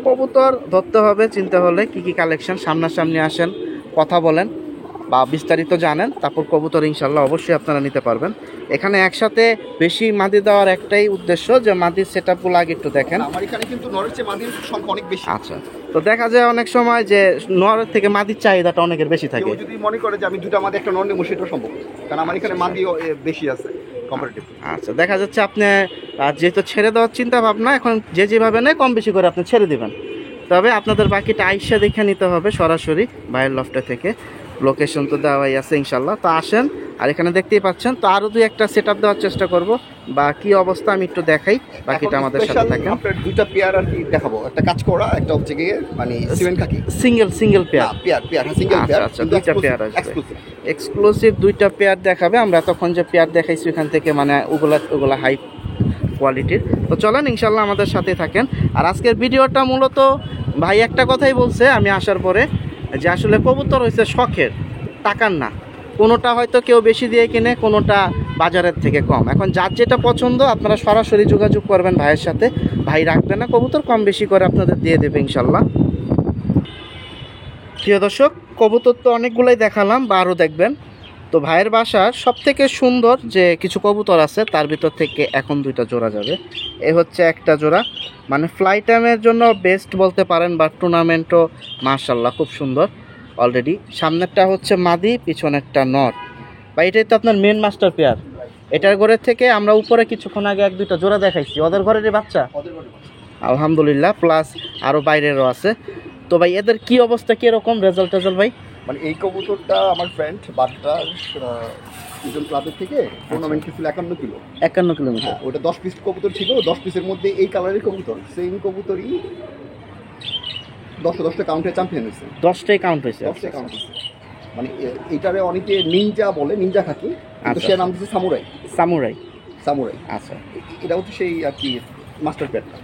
কবুতর ধরতে হবে চিনতে হলে কি কি কালেকশন, সামনাসামনি আসেন, কথা বলেন বা বিস্তারিত জানেন, তারপর কবুতর ইনশাল্লাহ অবশ্যই আপনারা নিতে পারবেন। এখানে একসাথে বেশি মাদি দেওয়ার একটাই উদ্দেশ্য, যে মাদির সেট আপগুলো আগে একটু দেখেন। আমার এখানে কিন্তু নরের চেয়ে মাদির সংখ্যা অনেক বেশি। আচ্ছা, তো দেখা যায় অনেক সময় যে নরের থেকে মাদির চাহিদাটা অনেকের বেশি থাকে। যদি মনে করে যে আমি দুটা মাদি একটা নর নেবো, সেটাও সম্ভব, কারণ আমার এখানে মাদি বেশি আছে কম্পারেটিভ। আচ্ছা, দেখা যাচ্ছে আপনি যেহেতু ছেড়ে দেওয়ার চিন্তা ভাবনা, এখন যে যেভাবে নেয় কম বেশি করে আপনি ছেড়ে দিবেন। তবে আপনাদের বাকিটা আইসা দেখে নিতে হবে সরাসরি ভাইয়ের লফটে থেকে। লোকেশন তো দেওয়াই আছে ইনশাল্লাহ। তো আসেন, আর এখানে দেখতেই পাচ্ছেন। তো আরও 2-1টা সেট আপ দেওয়ার চেষ্টা করব, বা কি অবস্থা আমি একটু দেখাই, বাকিটা আমাদের সাথে থাকেন। আপনার দুইটা পেয়ার আর কি দেখাবো, একটা কাজ করা, একটা হচ্ছে গিয়ে মানে সিমেন্ট খাকি। Single pair? Pair single pair. আচ্ছা, দুইটা পেয়ার আসবে, এক্সক্লুসিভ দুইটা পেয়ার দেখাবে। আমরা তখন যে পেয়ার দেখাইছি ওখান থেকে, মানে ওগুলা হাই কোয়ালিটির। তো চলেন ইনশাল্লাহ আমাদের সাথে থাকেন। আর আজকের ভিডিওটা মূলত ভাই একটা কথাই বলছে আমি আসার পরে, যে আসলে কবুতর হয়েছে শখের, টাকার না। কোনোটা হয়তো কেউ বেশি দিয়ে কিনে, কোনোটা বাজারের থেকে কম। এখন যার যেটা পছন্দ আপনারা সরাসরি যোগাযোগ করবেন ভাইয়ের সাথে, ভাই রাখবে না কবুতর, কম বেশি করে আপনাদের দিয়ে দেবে ইনশাল্লাহ। প্রিয় দর্শক, কবুতর তো অনেকগুলাই দেখালাম, বা আরও দেখবেন। তো ভাইয়ের বাসার সব থেকে সুন্দর যে কিছু কবুতর আছে, তার ভিতর থেকে এখন 2টা জোড়া যাবে। এ হচ্ছে একটা জোড়া, মানে ফ্লাই টাইমের জন্য বেস্ট বলতে পারেন, বা টুর্নামেন্টও মাশাআল্লাহ খুব সুন্দর। অলরেডি সামনেরটা হচ্ছে মাদি, পিছনেরটা নর। বা এটাই তো আপনার মেন মাস্টার পেয়ার। এটার ঘরের থেকে আমরা উপরে কিছুক্ষণ আগে 1-2টা জোড়া দেখাইছি, ওদের ঘরেরই বাচ্চা আলহামদুলিল্লাহ, প্লাস আরও বাইরেরও আছে। তো ভাই এদের কি অবস্থা, কীরকম রেজাল্ট ভাই? মানে এই কবুতরটা আমার ফ্রেন্ড বাদটার দুজন ক্লাবের থেকে টুর্নামেন্ট খেলছিল 51 কিলো। 51 কিলোমিটার? ওটা 10 পিস কবুতর ছিল, 10 পিসের মধ্যে এই কালারের কবুতর, সেম কবুতরই 10টা কাউন্টে চ্যাম্পিয়ন হয়েছে। 10টাই কাউন্ট হয়েছে? 10টাই কাউন্ট হয়েছে। মানে এটারে অনেকে নিনজা বলে, নিনজা খাকি, কিন্তু সে নাম দিচ্ছে সামুরাই। আচ্ছা, এটা হচ্ছে সেই আর কি মাস্টার পেয়ারটা।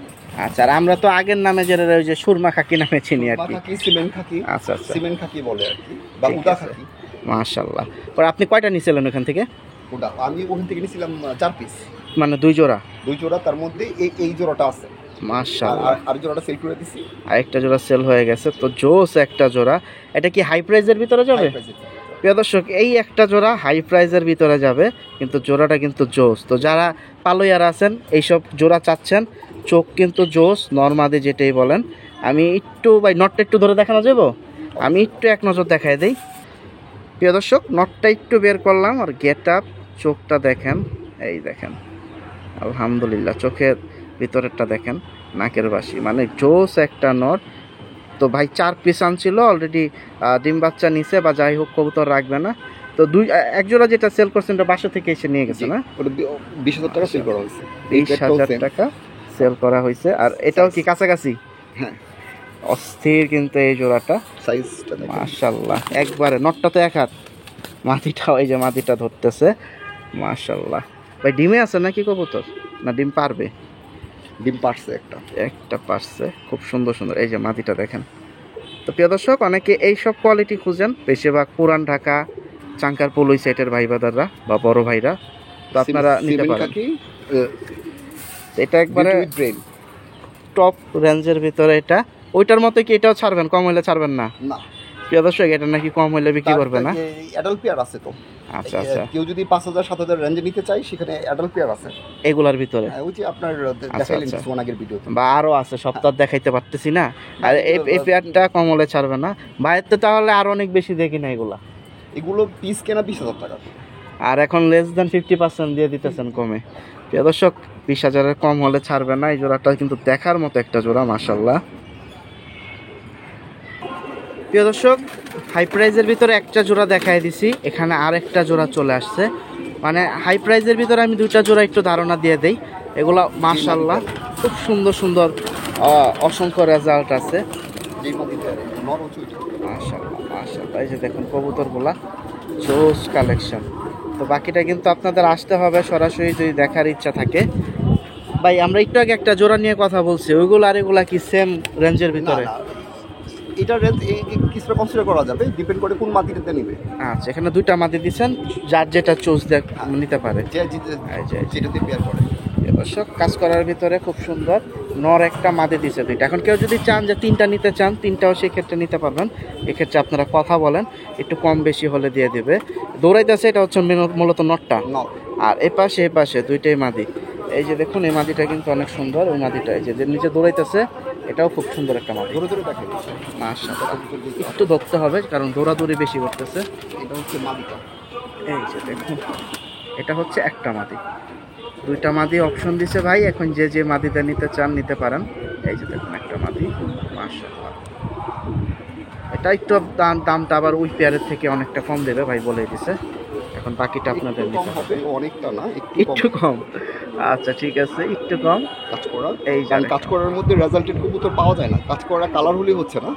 আচ্ছা, আর আমরা তো আগের নামে যেটা ওই যে সুরমা খাকি নামে চিনি আর কি। সিমেন্ট খাকি। আচ্ছা, সিমেন্ট খাকি বলে আর কি, বা উদা খাকি। মাশাআল্লাহ। পরে আপনি কয়টা নিছিলেন ওখান থেকে? ওটা আমি ওখান থেকে নিয়েছিলাম 4 পিস, মানে 2 জোড়া? 2 জোড়া, তার মধ্যে এই জোড়াটা আছে মাশাআল্লাহ। আর জোড়াটা সেল করে দিছি, আর একটা জোড়া সেল হয়ে গেছে। তো জোস একটা জোড়া। এটা কি হাই প্রাইজের ভিতরে যাবে? প্রিয় দর্শক, এই একটা জোড়া হাই প্রাইজের ভিতরে যাবে, কিন্তু জোড়াটা কিন্তু জোস। তো যারা পালোয়ার আছেন, এইসব জোড়া চাচ্ছেন, চোখ কিন্তু জোস, নরমাদি যেটাই বলেন। আমি একটু ভাই নটটা একটু ধরে দেখানো যাবো, আমি একটু এক নজর দেখাই দিই। প্রিয় দর্শক, নটটা একটু বের করলাম, আর গেট আপ চোখটা দেখেন, এই দেখেন আলহামদুলিল্লাহ, চোখের ভিতরেরটা দেখেন, নাকের বাসি, মানে জোস একটা নট। তো ভাই 4 পিস আনছিল অলরেডি, ডিম বাচ্চা নিছে বা যাই হোক কবুতর রাখবে না। তো এক জোড়া যেটা সেল করছেন ওটা বাসা থেকে এসে নিয়ে গেছে না? 20,000 টাকা সেল করা হয়েছে। 20,000 টাকা সেল করা হয়েছে। আর এটাও কি কাছাকাছি? হ্যাঁ, অস্থির কিন্তু এই জোড়াটা, সাইজটা মাশাআল্লাহ, একবারে নটটা তো এক হাত, মাটিটাও এই যে মাটিটা ধরতেছে, মাশাআল্লাহ। ভাই ডিমে আছে নাকি কবুতর, না ডিম পারবে? ডিম পারছে একটা পারছে, খুব সুন্দর সুন্দর, এই যে মাটিটা দেখেন। তো প্রিয় দর্শক, অনেকে এইসব কোয়ালিটি খুঁজেন, বেশিরভাগ পুরান ঢাকা চাঙ্কার পলুই সাইটের ভাই বাদাররা বা বড় ভাইরা, তো আপনারা নিতে পারেন। এটা একবারে টপ রেঞ্জের ভিতরে, এটা ওইটার মতো কি এটাও ছাড়বেন? কম হইলে ছাড়বেন না? না প্রিয় দর্শক, এটা নাকি কম হইলে বিক্রি করবে না? অ্যাডাল্ট পেয়ার আছে তো। আচ্ছা আচ্ছা, কেউ যদি 5,000 7,000 রেঞ্জে নিতে চাই, সেখানে অ্যাডাল্ট পেয়ার আছে এগুলার ভিতরে। ওই যে আপনার দেখাইলেন কিছুক্ষণ আগের ভিডিওতে, বা আরো আছে, সপ্তাহ দেখাইতে পারতেছি না। আর এই পেয়ারটা কম হলে ছাড়বে না ভাইয়ের? তো তাহলে আরো অনেক বেশি দেখি না এগুলো পিস কেনা 20,000 টাকা, আর এখন লেস দেন 50% দিয়ে দিতেছেন কমে। প্রিয় দর্শক, 20,000-এর কম হলে ছাড়বে না। এই জোড়াটা কিন্তু দেখার মতো একটা জোড়া, মাশাআল্লাহ। প্রিয় দর্শক, হাই প্রাইজের ভিতরে একটা জোড়া দেখাই দিছি, এখানে আর একটা জোড়া চলে আসছে। মানে হাই প্রাইজের ভিতরে আমি দুইটা জোড়া একটু ধারণা দিয়ে দেই। এগুলা মাশাআল্লাহ খুব সুন্দর সুন্দর, অসংখ্য রেজাল্ট আছে, মাশাআল্লাহ মাশাআল্লাহ। এই যে দেখুন কবুতরগুলা, জোস কালেকশন। তো বাকিটা কিন্তু আপনাদের আসতে হবে সরাসরি যদি দেখার ইচ্ছা থাকে। ভাই আমরা একটু আগে একটা জোড়া নিয়ে কথা বলছি, ওইগুলো আর এগুলা কি সেম রেঞ্জের ভিতরে? এটা রেঞ্জ কিছুটা কনসিডার করা যাবে, ডিপেন্ড করে কোন মাটিতে নেবে। আচ্ছা, এখানে দুইটা মাটি দিচ্ছেন, যার যেটা চুজ নিতে পারে, যেটাতে পেয়ার করে। দর্শক, কাজ করার ভিতরে খুব সুন্দর, নর একটা মাদি দিছে দুইটা। এখন কেউ যদি চান যে 3টা নিতে চান, 3টাও সেই ক্ষেত্রে নিতে পারবেন। এক্ষেত্রে আপনারা কথা বলেন, একটু কম বেশি হলে দিয়ে দিবে। দৌড়াইতেছে, এটা হচ্ছে মূলত নটটা, আর এ পাশে দুইটাই মাদি। এই যে দেখুন, এই মাদিটা কিন্তু অনেক সুন্দর। ওই মাদিটা এই যে নিচে দৌড়াইতেছে, এটাও খুব সুন্দর একটা মাদি। মাশাআল্লাহ, একটু ধরতে হবে কারণ দৌড়াদৌড়ি বেশি করতেছে। এটা হচ্ছে মাদিটা, এই যে দেখুন, এটা হচ্ছে একটা মাদি। দুইটা মাদি অপশন দিছে ভাই, এখন যে মাদিটা নিতে চান নিতে পারেন। এই যে দেখুন একটা মাদি, মাশাআল্লাহ। এটা একটু দামটা আবার ওই পেয়ারের থেকে অনেকটা কম দেবে ভাই, বলে দিছে। এখন বাকিটা আপনাদের নিতে হবে, অনেকটা না, একটু কম। আচ্ছা ঠিক আছে, একটু কম কাজ করা। এই কাজ করার মধ্যে রেজাল্টেড কবুতর পাওয়া যায় না, কাজ করা কালার হলেই হচ্ছে না।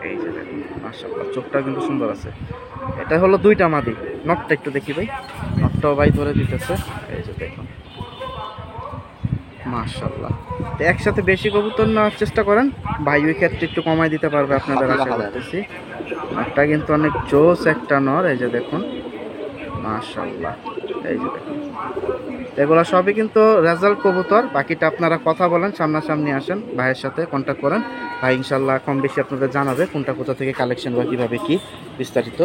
এই যে দেখুন, মাশাআল্লাহ, চোখটা কিন্তু সুন্দর আছে। এটা হলো দুইটা মাদি। নটটা একটু দেখি ভাই, নটটাও ভাই ধরে দিতেছে। এই যে দেখুন, মাশাআল্লাহ। তো একসাথে বেশি কবুতর নেওয়ার চেষ্টা করেন ভাই, ওই ক্ষেত্রে একটু কমাই দিতে পারবে আপনাদের, আশা করতেছি। নটটা কিন্তু অনেক জোস একটা নর, এই যে দেখুন, মাশাআল্লাহ। এই যে দেখুন, এগুলো সবই কিন্তু রেজাল্ট কবুতর। বাকিটা আপনারা কথা বলেন, সামনাসামনি আসেন, ভাইয়ের সাথে কন্ট্যাক্ট করেন, ভাই ইনশাল্লাহ কম বেশি আপনাদের জানাবে কোনটা কোথা থেকে কালেকশন বা কীভাবে কী বিস্তারিত।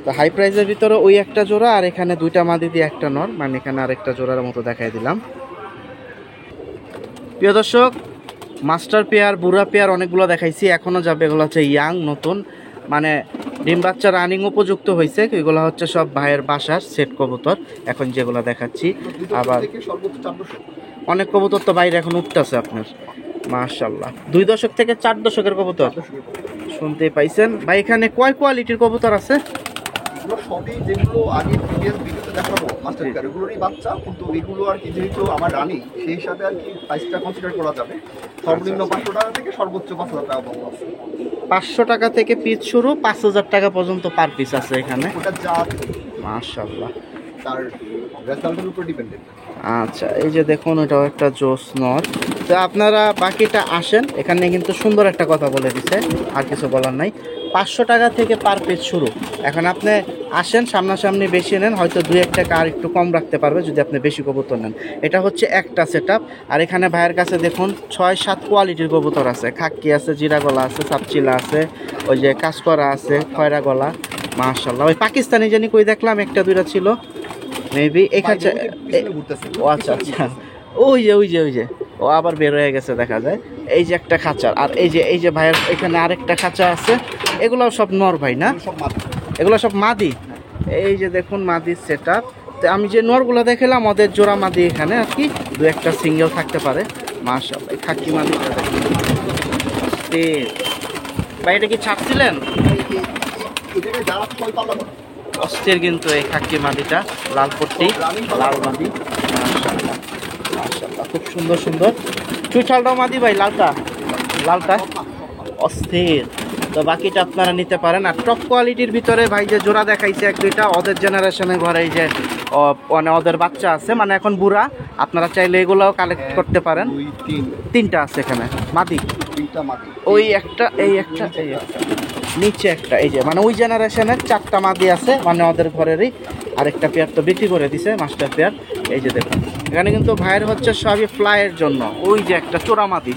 তো হাই প্রাইজের ভিতরে ওই একটা জোড়া, আর এখানে দুইটা মাদি দিয়ে একটা নর, মানে এখানে আরেকটা জোড়ার মতো দেখাই দিলাম। প্রিয় দর্শক, মাস্টার পেয়ার, বুড়া পেয়ার অনেকগুলো দেখাইছি, এখনও যাবে। এগুলো হচ্ছে ইয়াং, নতুন, মানে ডিম বাচ্চা রানিং উপযুক্ত হয়েছে। এগুলো হচ্ছে সব ভাইয়ের বাসার সেট কবুতর এখন যেগুলো দেখাচ্ছি। আবার অনেক কবুতর তো বাইরে এখন উঠতেছে আপনার, মাশাআল্লাহ। 2 দশক থেকে 4 দশকের কবুতর শুনতে পাইছেন ভাই। এখানে কয় কোয়ালিটির কবুতর আছে? সবই যেগুলো আগে প্রিভিয়াস ভিডিওতে দেখাবো মাস্টার পেয়ার, এগুলোরই বাচ্চা, কিন্তু এগুলো আর কি যেহেতু আমার রানি, সেই হিসাবে আর কি প্রাইসটা কনসিডার করা যাবে। সর্বনিম্ন 500 টাকা থেকে সর্বোচ্চ 5,000 টাকা পর্যন্ত আছে। 500 টাকা থেকে পিস শুরু, 5,000 টাকা পর্যন্ত পার পিস আছে এখানে। ওটা জাত, মাশাআল্লাহ, তার রেজাল্টের উপর ডিপেন্ডেন্ট। আচ্ছা, এই যে দেখুন, এটাও একটা জোস নট। তো আপনারা বাকিটা আসেন, এখানে কিন্তু সুন্দর একটা কথা বলে দিছে, আর কিছু বলার নাই। 500 টাকা থেকে পার পিস শুরু। এখন আপনি আসেন, সামনাসামনি বেশি নেন, হয়তো 2-1 টাকা আর একটু কম রাখতে পারবে যদি আপনি বেশি কবুতর নেন। এটা হচ্ছে একটা সেট আপ। আর এখানে ভাইয়ের কাছে দেখুন 6-7 কোয়ালিটির কবুতর আছে। খাক্কি আছে, জিরা গলা আছে, সাপচিলা আছে, ওই যে কাঁচকরা আছে, খয়রা গলা, মাশাআল্লাহ। ওই পাকিস্তানি জানি কই দেখলাম 1-2টা ছিল মেবি। এখানে ও আচ্ছা আচ্ছা, ওই যে ও আবার বের হয়ে গেছে দেখা যায়। এই যে একটা খাঁচা, আর এই যে ভাইয়ের এখানে আরেকটা খাঁচা আছে, এগুলো সব নর ভাই না? সব মাদি। এগুলো সব মাদি। এই যে দেখুন মাদির সেট আপ। তো আমি যে নরগুলো দেখালাম ওদের জোড়া মাদি এখানে আর কি, দু একটা সিঙ্গেল থাকতে পারে। মাশাআল্লাহ, এই খাকি মাদিটা দেখুন। ভাই এটা কি ছাড়ছিলেন? এটাকে যারা ছয় পাল্লা করে। অস্থির কিন্তু এই খাকি মাদিটা, লাল পট্টি, লাল মাদি। মাশাআল্লাহ মাশাআল্লাহ, খুব সুন্দর সুন্দর। চুইঠালটাও মাদি ভাই, লালটা অস্থির। তো বাকিটা আপনারা নিতে পারেন। আর টপ কোয়ালিটির ভিতরে ভাই যে জোড়া দেখাইছে এক দুইটা ওদের জেনারেশনের ঘরে, এই যে মানে ওদের বাচ্চা আছে, মানে এখন বুড়া, আপনারা চাইলে এগুলোও কালেক্ট করতে পারেন। 2 3 তিনটা আছে এখানে মাদি, 3টা মাদি। ওই একটা, এই একটা, এই একটা, নিচে একটা, এই যে মানে ওই জেনারেশনের 4টা মাদি আছে, মানে ওদের ঘরেরই। আরেকটা পেয়ার তো বিক্রি করে দিছে, মাস্টার পেয়ার। এই যে দেখুন এখানে কিন্তু ভাইয়ের হচ্ছে সবই ফ্লাইয়ের জন্য। ওই যে একটা চোরামাদি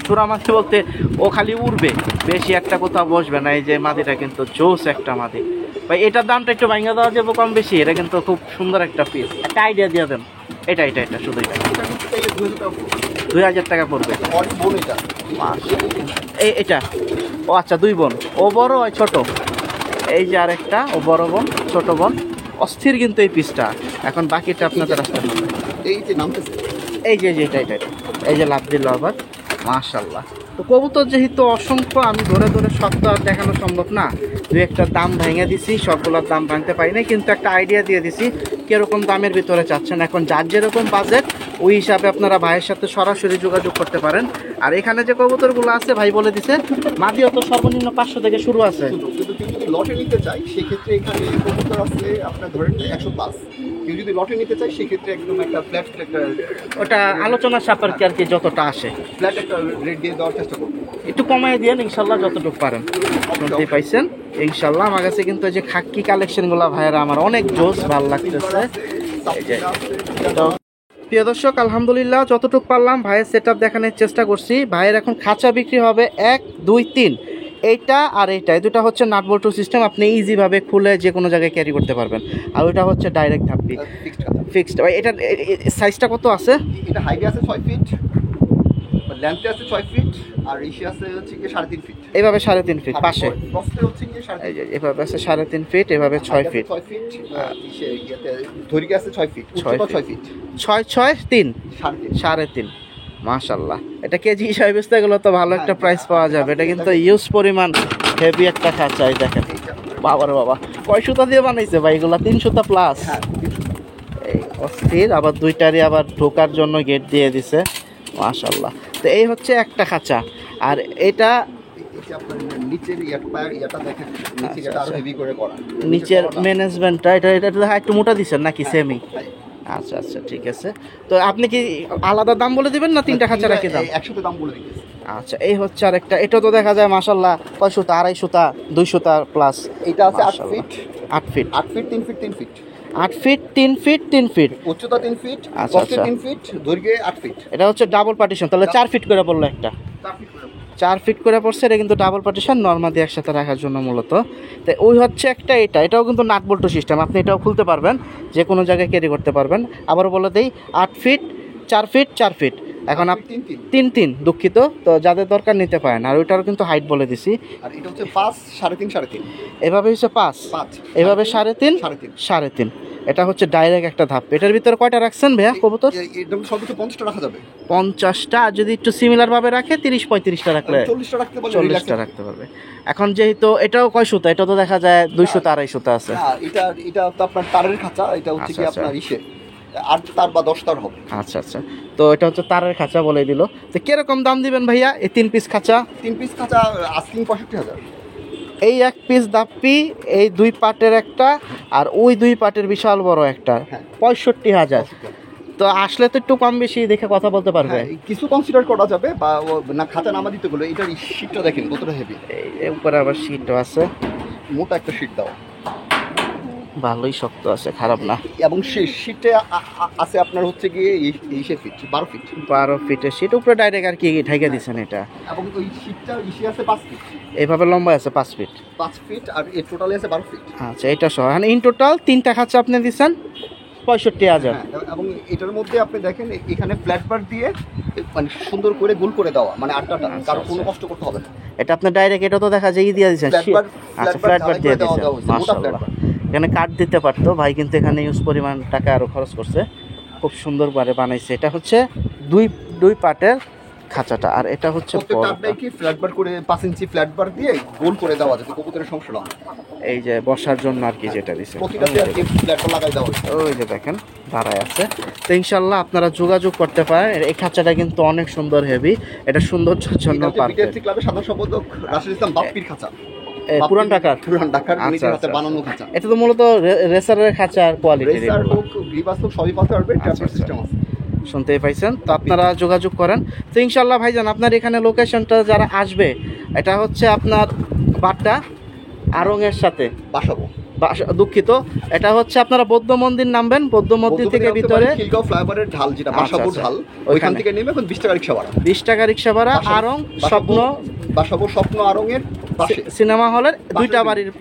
বলতে ও খালি উড়বে, বেশি একটা কোথাও বসবে না। এই যে মাদিটা কিন্তু জোস একটা মাদি ভাই। এটার দামটা একটু ভাঙা দেওয়া যাবে কম বেশি, এটা কিন্তু খুব সুন্দর একটা পিস। একটা আইডিয়া দিয়ে দেন। এটা শুধু এটা 2000 টাকা পড়বে। এটা ও আচ্ছা, 2 বোন, ও বড় ও ছোট। এই যে আরেকটা, ও বড় বোন ছোট বোন। অস্থির কিন্তু এই পিসটা। এখন বাকিটা আপনাদের আসতে হবে। এই যে নামতেছে, এই যে এটা এই যে লাভ দিল আবার। মাশাআল্লাহ। তো কবুতর যেহেতু অসংখ্য, আমি ধরে সব তো আর দেখানো সম্ভব না। দু একটা দাম ভেঙে দিছি, সবগুলোর দাম ভাঙতে পারি না, কিন্তু একটা আইডিয়া দিয়ে দিছি কিরকম দামের ভিতরে চাচ্ছেন। এখন যার যেরকম বাজেট ওই হিসাবে আপনারা ভাইয়ের সাথে সরাসরি যোগাযোগ করতে পারেন। আর এখানে যে কবুতরগুলো আছে ভাই বলে দিছে, মাদিও তো সর্বনিম্ন 500 থেকে শুরু আছে। কিন্তু কেউ যদি লটে নিতে চাই সেক্ষেত্রে এখানে কবুতর আছে আপনার ধরেন 100+। কেউ যদি লটে নিতে চাই সেক্ষেত্রে একদম একটা ফ্ল্যাট একটা, ওটা আলোচনার সাপেক্ষে আর কি, যতটা আসে ফ্ল্যাট একটা রেট দিয়ে দেওয়ার চেষ্টা করবো। একটু কমাই দিয়েন ইনশাল্লাহ, যতটুকু পারেন। শুনতে পাইছেন ইনশাল্লাহ। আমার কাছে কিন্তু এই যে খাকি কালেকশনগুলো ভাইয়েরা আমার অনেক জোস, ভালো লাগতেছে। এই যে তো প্রিয় দর্শক, আলহামদুলিল্লাহ যতটুকু পারলাম ভাইয়ের সেট আপ দেখানোর চেষ্টা করছি। ভাইয়ের এখন খাঁচা বিক্রি হবে 1 2 3, এইটা আর এইটা, এই দুটা হচ্ছে নাট বল্টু সিস্টেম, আপনি ইজিভাবে খুলে যে কোনো জায়গায় ক্যারি করতে পারবেন। আর ওইটা হচ্ছে ডাইরেক্ট ধাপ্পি ফিক্সড। এটার সাইজটা কত আছে? এটা হাইটে আছে 6 ফিট, লেন্থে আছে 6 ফিট, আর ইসে আছে হচ্ছে কি 3.5 ফিট। এইভাবে 3.5 ফিট পাশে, প্রস্থে হচ্ছে কি 3.5। এই যে এভাবে আছে 3.5 ফিট, এভাবে 6 ফিট। 6 ফিট ইসে ইয়াতে দৈর্ঘ্য আছে 6 ফিট, উচ্চতা 6 ফিট। 6 6 3 3.5। মাশাআল্লাহ। এটা কেজি হিসাবে বেচতে গেলে তো ভালো একটা প্রাইস পাওয়া যাবে। এটা কিন্তু ইউজ পরিমাণ হেভি একটা খাঁচা। এই দেখেন বাবার বাবা, কয় সুতা দিয়ে বানাইছে ভাই এগুলা? 3 সুতা প্লাস। এই অস্থির। আবার দুইটারই আবার ঢোকার জন্য গেট দিয়ে দিছে। মাশাআল্লাহ। তো এই হচ্ছে একটা খাঁচা। আর এটা নিচের ইয়াটা দেখেন, নিচে আরো হেভি করে করা। নিচের ম্যানেজমেন্টটা এটা একটু মোটা দিচ্ছেন নাকি সেমি? আচ্ছা আচ্ছা, ঠিক আছে। তো আপনি কি আলাদা দাম বলে দিবেন না তিনটা খাঁচা রাখি দাম? একসাথে দাম বলে দিচ্ছি। আচ্ছা, এই হচ্ছে আরেকটা। এটা তো দেখা যায় মাশাআল্লাহ কয় সুতা? 2.5 সুতা 2 সুতা প্লাস। এটা আছে 8 feet. 8 feet 8 feet 3 feet 3 feet. 8 feet 3 feet 3 feet, উচ্চতা 3 ফিট, আচ্ছা প্রস্থে 3 ফিট, দৈর্ঘ্যে 8 ফিট। এটা হচ্ছে ডাবল পার্টিশন, তাহলে 4 ফিট করে পড়লো একটা। 4 ফিট করে পড়ছে। এটা কিন্তু ডাবল পার্টিশন, নরমাল দিয়ে একসাথে রাখার জন্য মূলত। তো ওই হচ্ছে একটা, এটাও কিন্তু নাট বল্টু সিস্টেম, আপনি এটাও খুলতে পারবেন, যে কোনো জায়গায় ক্যারি করতে পারবেন। আবারও বলে দেই 8 ফিট 4 ফিট 4 ফিট। এখন 3 দুঃখিত, তো যাদের দরকার নিতে পারেন। আর ওইটারও কিন্তু হাইট বলে দিছি। আর এটা হচ্ছে 5 3.5 3.5। এভাবে হচ্ছে 5, এভাবে 3.5 3.5। এটা হচ্ছে ডাইরেক্ট একটা ধাপ। এটার ভিতরে কয়টা রাখছেন ভাইয়া কবুতর? একদম সর্বোচ্চ 50টা রাখা যাবে। 50টা, যদি একটু সিমিলার ভাবে রাখে 30-35টা রাখলে 40টা রাখতে পারবে, 40টা রাখতে পারবে। এখন যেহেতু এটাও কয় সুতা? এটা তো দেখা যায় 2 সুতা 2.5 সুতা আছে। এটা তো আপনার তারের খাঁচা, এটা হচ্ছে কি আপনার ইসে 8 তার বা 10 তার হবে। আচ্ছা আচ্ছা, তো এটা হচ্ছে তারের খাঁচা বলে দিল। তো কিরকম দাম দিবেন ভাইয়া এই 3 পিস খাঁচা? 3 পিস খাঁচা আস্কিং 65,000। এই 1 পিস দাপ্পি, এই 2 পার্টের একটা, আর ওই 2 পার্টের বিশাল বড় একটা, 65,000। তো আসলে তো একটু কম বেশি দেখে কথা বলতে পারবে। কিছু কনসিডার করা যাবে, বা না খাঁচা নামা দিতে গেলে। এটার শীটটা দেখেন কতটা হেভি। এই উপরে আবার শীটও আছে, মোটা একটা শীট দাও, ভালোই শক্ত আছে, খারাপ না। এবং সেই শীটে আছে আপনার হচ্ছে গিয়ে 12 ফিট 12 ফিটের শীট উপরে ডাইরেক্ট আর কি ঢাইকা দিচ্ছেন এটা। এবং ওই শীটটা ইসে আছে 5 ফিট, এইভাবে লম্বা আছে 5 ফিট। 5 ফিট, আর এর টোটালি আছে 12 ফিট। আচ্ছা, এটা সহ ইন টোটাল 3টা খাঁচা আপনি দিচ্ছেন 65,000। এবং এটার মধ্যে আপনি দেখেন এখানে ফ্ল্যাট বার দিয়ে মানে সুন্দর করে গোল করে দেওয়া, মানে আটটাটা কারো কোনো কষ্ট করতে হবে না। এটা আপনি ডাইরেক্ট এটা তো দেখা যায় দিয়ে দিয়েছেন, আচ্ছা ফ্ল্যাট বার দিয়ে দিয়েছেন, মাশাআল্লাহ। এখানে কাট দিতে পারতো ভাই, কিন্তু এখানে ইউজ পরিমাণ টাকা আরো খরচ করছে, খুব সুন্দরভাবে বানাইছে। এটা হচ্ছে দুই পার্টের খাঁচাটা, আর এটা হচ্ছে প্রত্যেকটা কি ফ্ল্যাট বার করে 5 ইঞ্চি ফ্ল্যাট বার দিয়ে গোল করে দেওয়া যাতে কবুতরের সমস্যা না হয়। এই যে বসার জন্য আর কি যেটা দিছে, প্রতিটাতে আর কি ফ্ল্যাট বার লাগাই দেওয়া হয়েছে। ওই যে দেখেন দাঁড়ায় আছে। তো ইনশাল্লাহ আপনারা যোগাযোগ করতে পারেন। এই খাঁচাটা কিন্তু অনেক সুন্দর, হেভি, এটা সৌন্দর্যের জন্য পারফেক্ট। বিটিআরসি ক্লাবের সাধারণ সম্পাদক রাশিদ ইসলাম বাপ্পির খাঁচা, পুরান ঢাকার নিজের হাতে বানানো খাঁচা। এটা তো মূলত রেসারের খাঁচার কোয়ালিটি, রেসার হোক গ্রিবাস হোক সবই পাতে পারবে, ট্র্যাপার সিস্টেম আছে। শুনতেই পাইছেন, তো আপনারা যোগাযোগ করেন। তো ইনশাল্লাহ ভাইজান আপনার এখানে লোকেশনটা যারা আসবে, এটা হচ্ছে আপনার বাড্ডা আড়ং-এর সাথে বাসাবো, দুঃখিত, এটা হচ্ছে আপনারা বৌদ্ধ মন্দির নামবেন, বৌদ্ধ মন্দির থেকে ভিতরে খিলগাঁও ফ্লাইওভারের ঢাল যেটা বাসাবো ঢাল, ওইখান থেকে নেমে এখন 20 টাকা রিকশা ভাড়া, 20 টাকা রিকশা ভাড়া। আড়ং বাসাবো স্বপ্ন আড়ং-এর পাশে সিনেমা হলের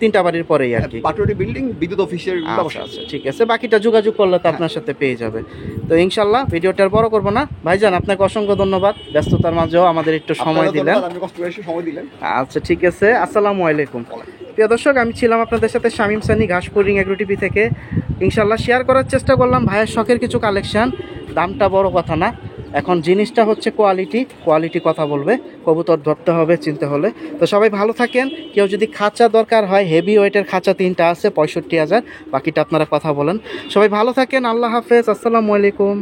3টা বাড়ির পরেই আর কি, পাটোয়ারি বিল্ডিং বিদ্যুৎ অফিসের ব্যবসা আছে। ঠিক আছে, বাকিটা যোগাযোগ করলে তো আপনার সাথে পেয়ে যাবে। তো ইনশাল্লাহ ভিডিওটা আর বড় করবো না ভাইজান, আপনাকে অসংখ্য ধন্যবাদ, ব্যস্ততার মাঝেও আমাদের একটু সময় দিলেন। আপনি কষ্ট করে সময় দিলেন। আচ্ছা ঠিক আছে, আসসালামু আলাইকুম। প্রিয় দর্শক, আমি ছিলাম আপনাদের সাথে শামীম সানি, ঘাসপুরিং এগ্রো টিভি থেকে। ইনশাল্লাহ শেয়ার করার চেষ্টা করলাম ভাইয়ের শখের কিছু কালেকশন। দামটা বড় কথা না, এখন জিনিসটা হচ্ছে কোয়ালিটি কথা বলবে। কবুতর ধরতে হবে, চিনতে হলে। তো সবাই ভালো থাকেন। কেউ যদি খাঁচা দরকার হয়, হেভি ওয়েটের খাঁচা 3টা আছে 65,000, বাকিটা আপনারা কথা বলেন। সবাই ভালো থাকেন, আল্লাহ হাফেজ, আসসালামু আলাইকুম।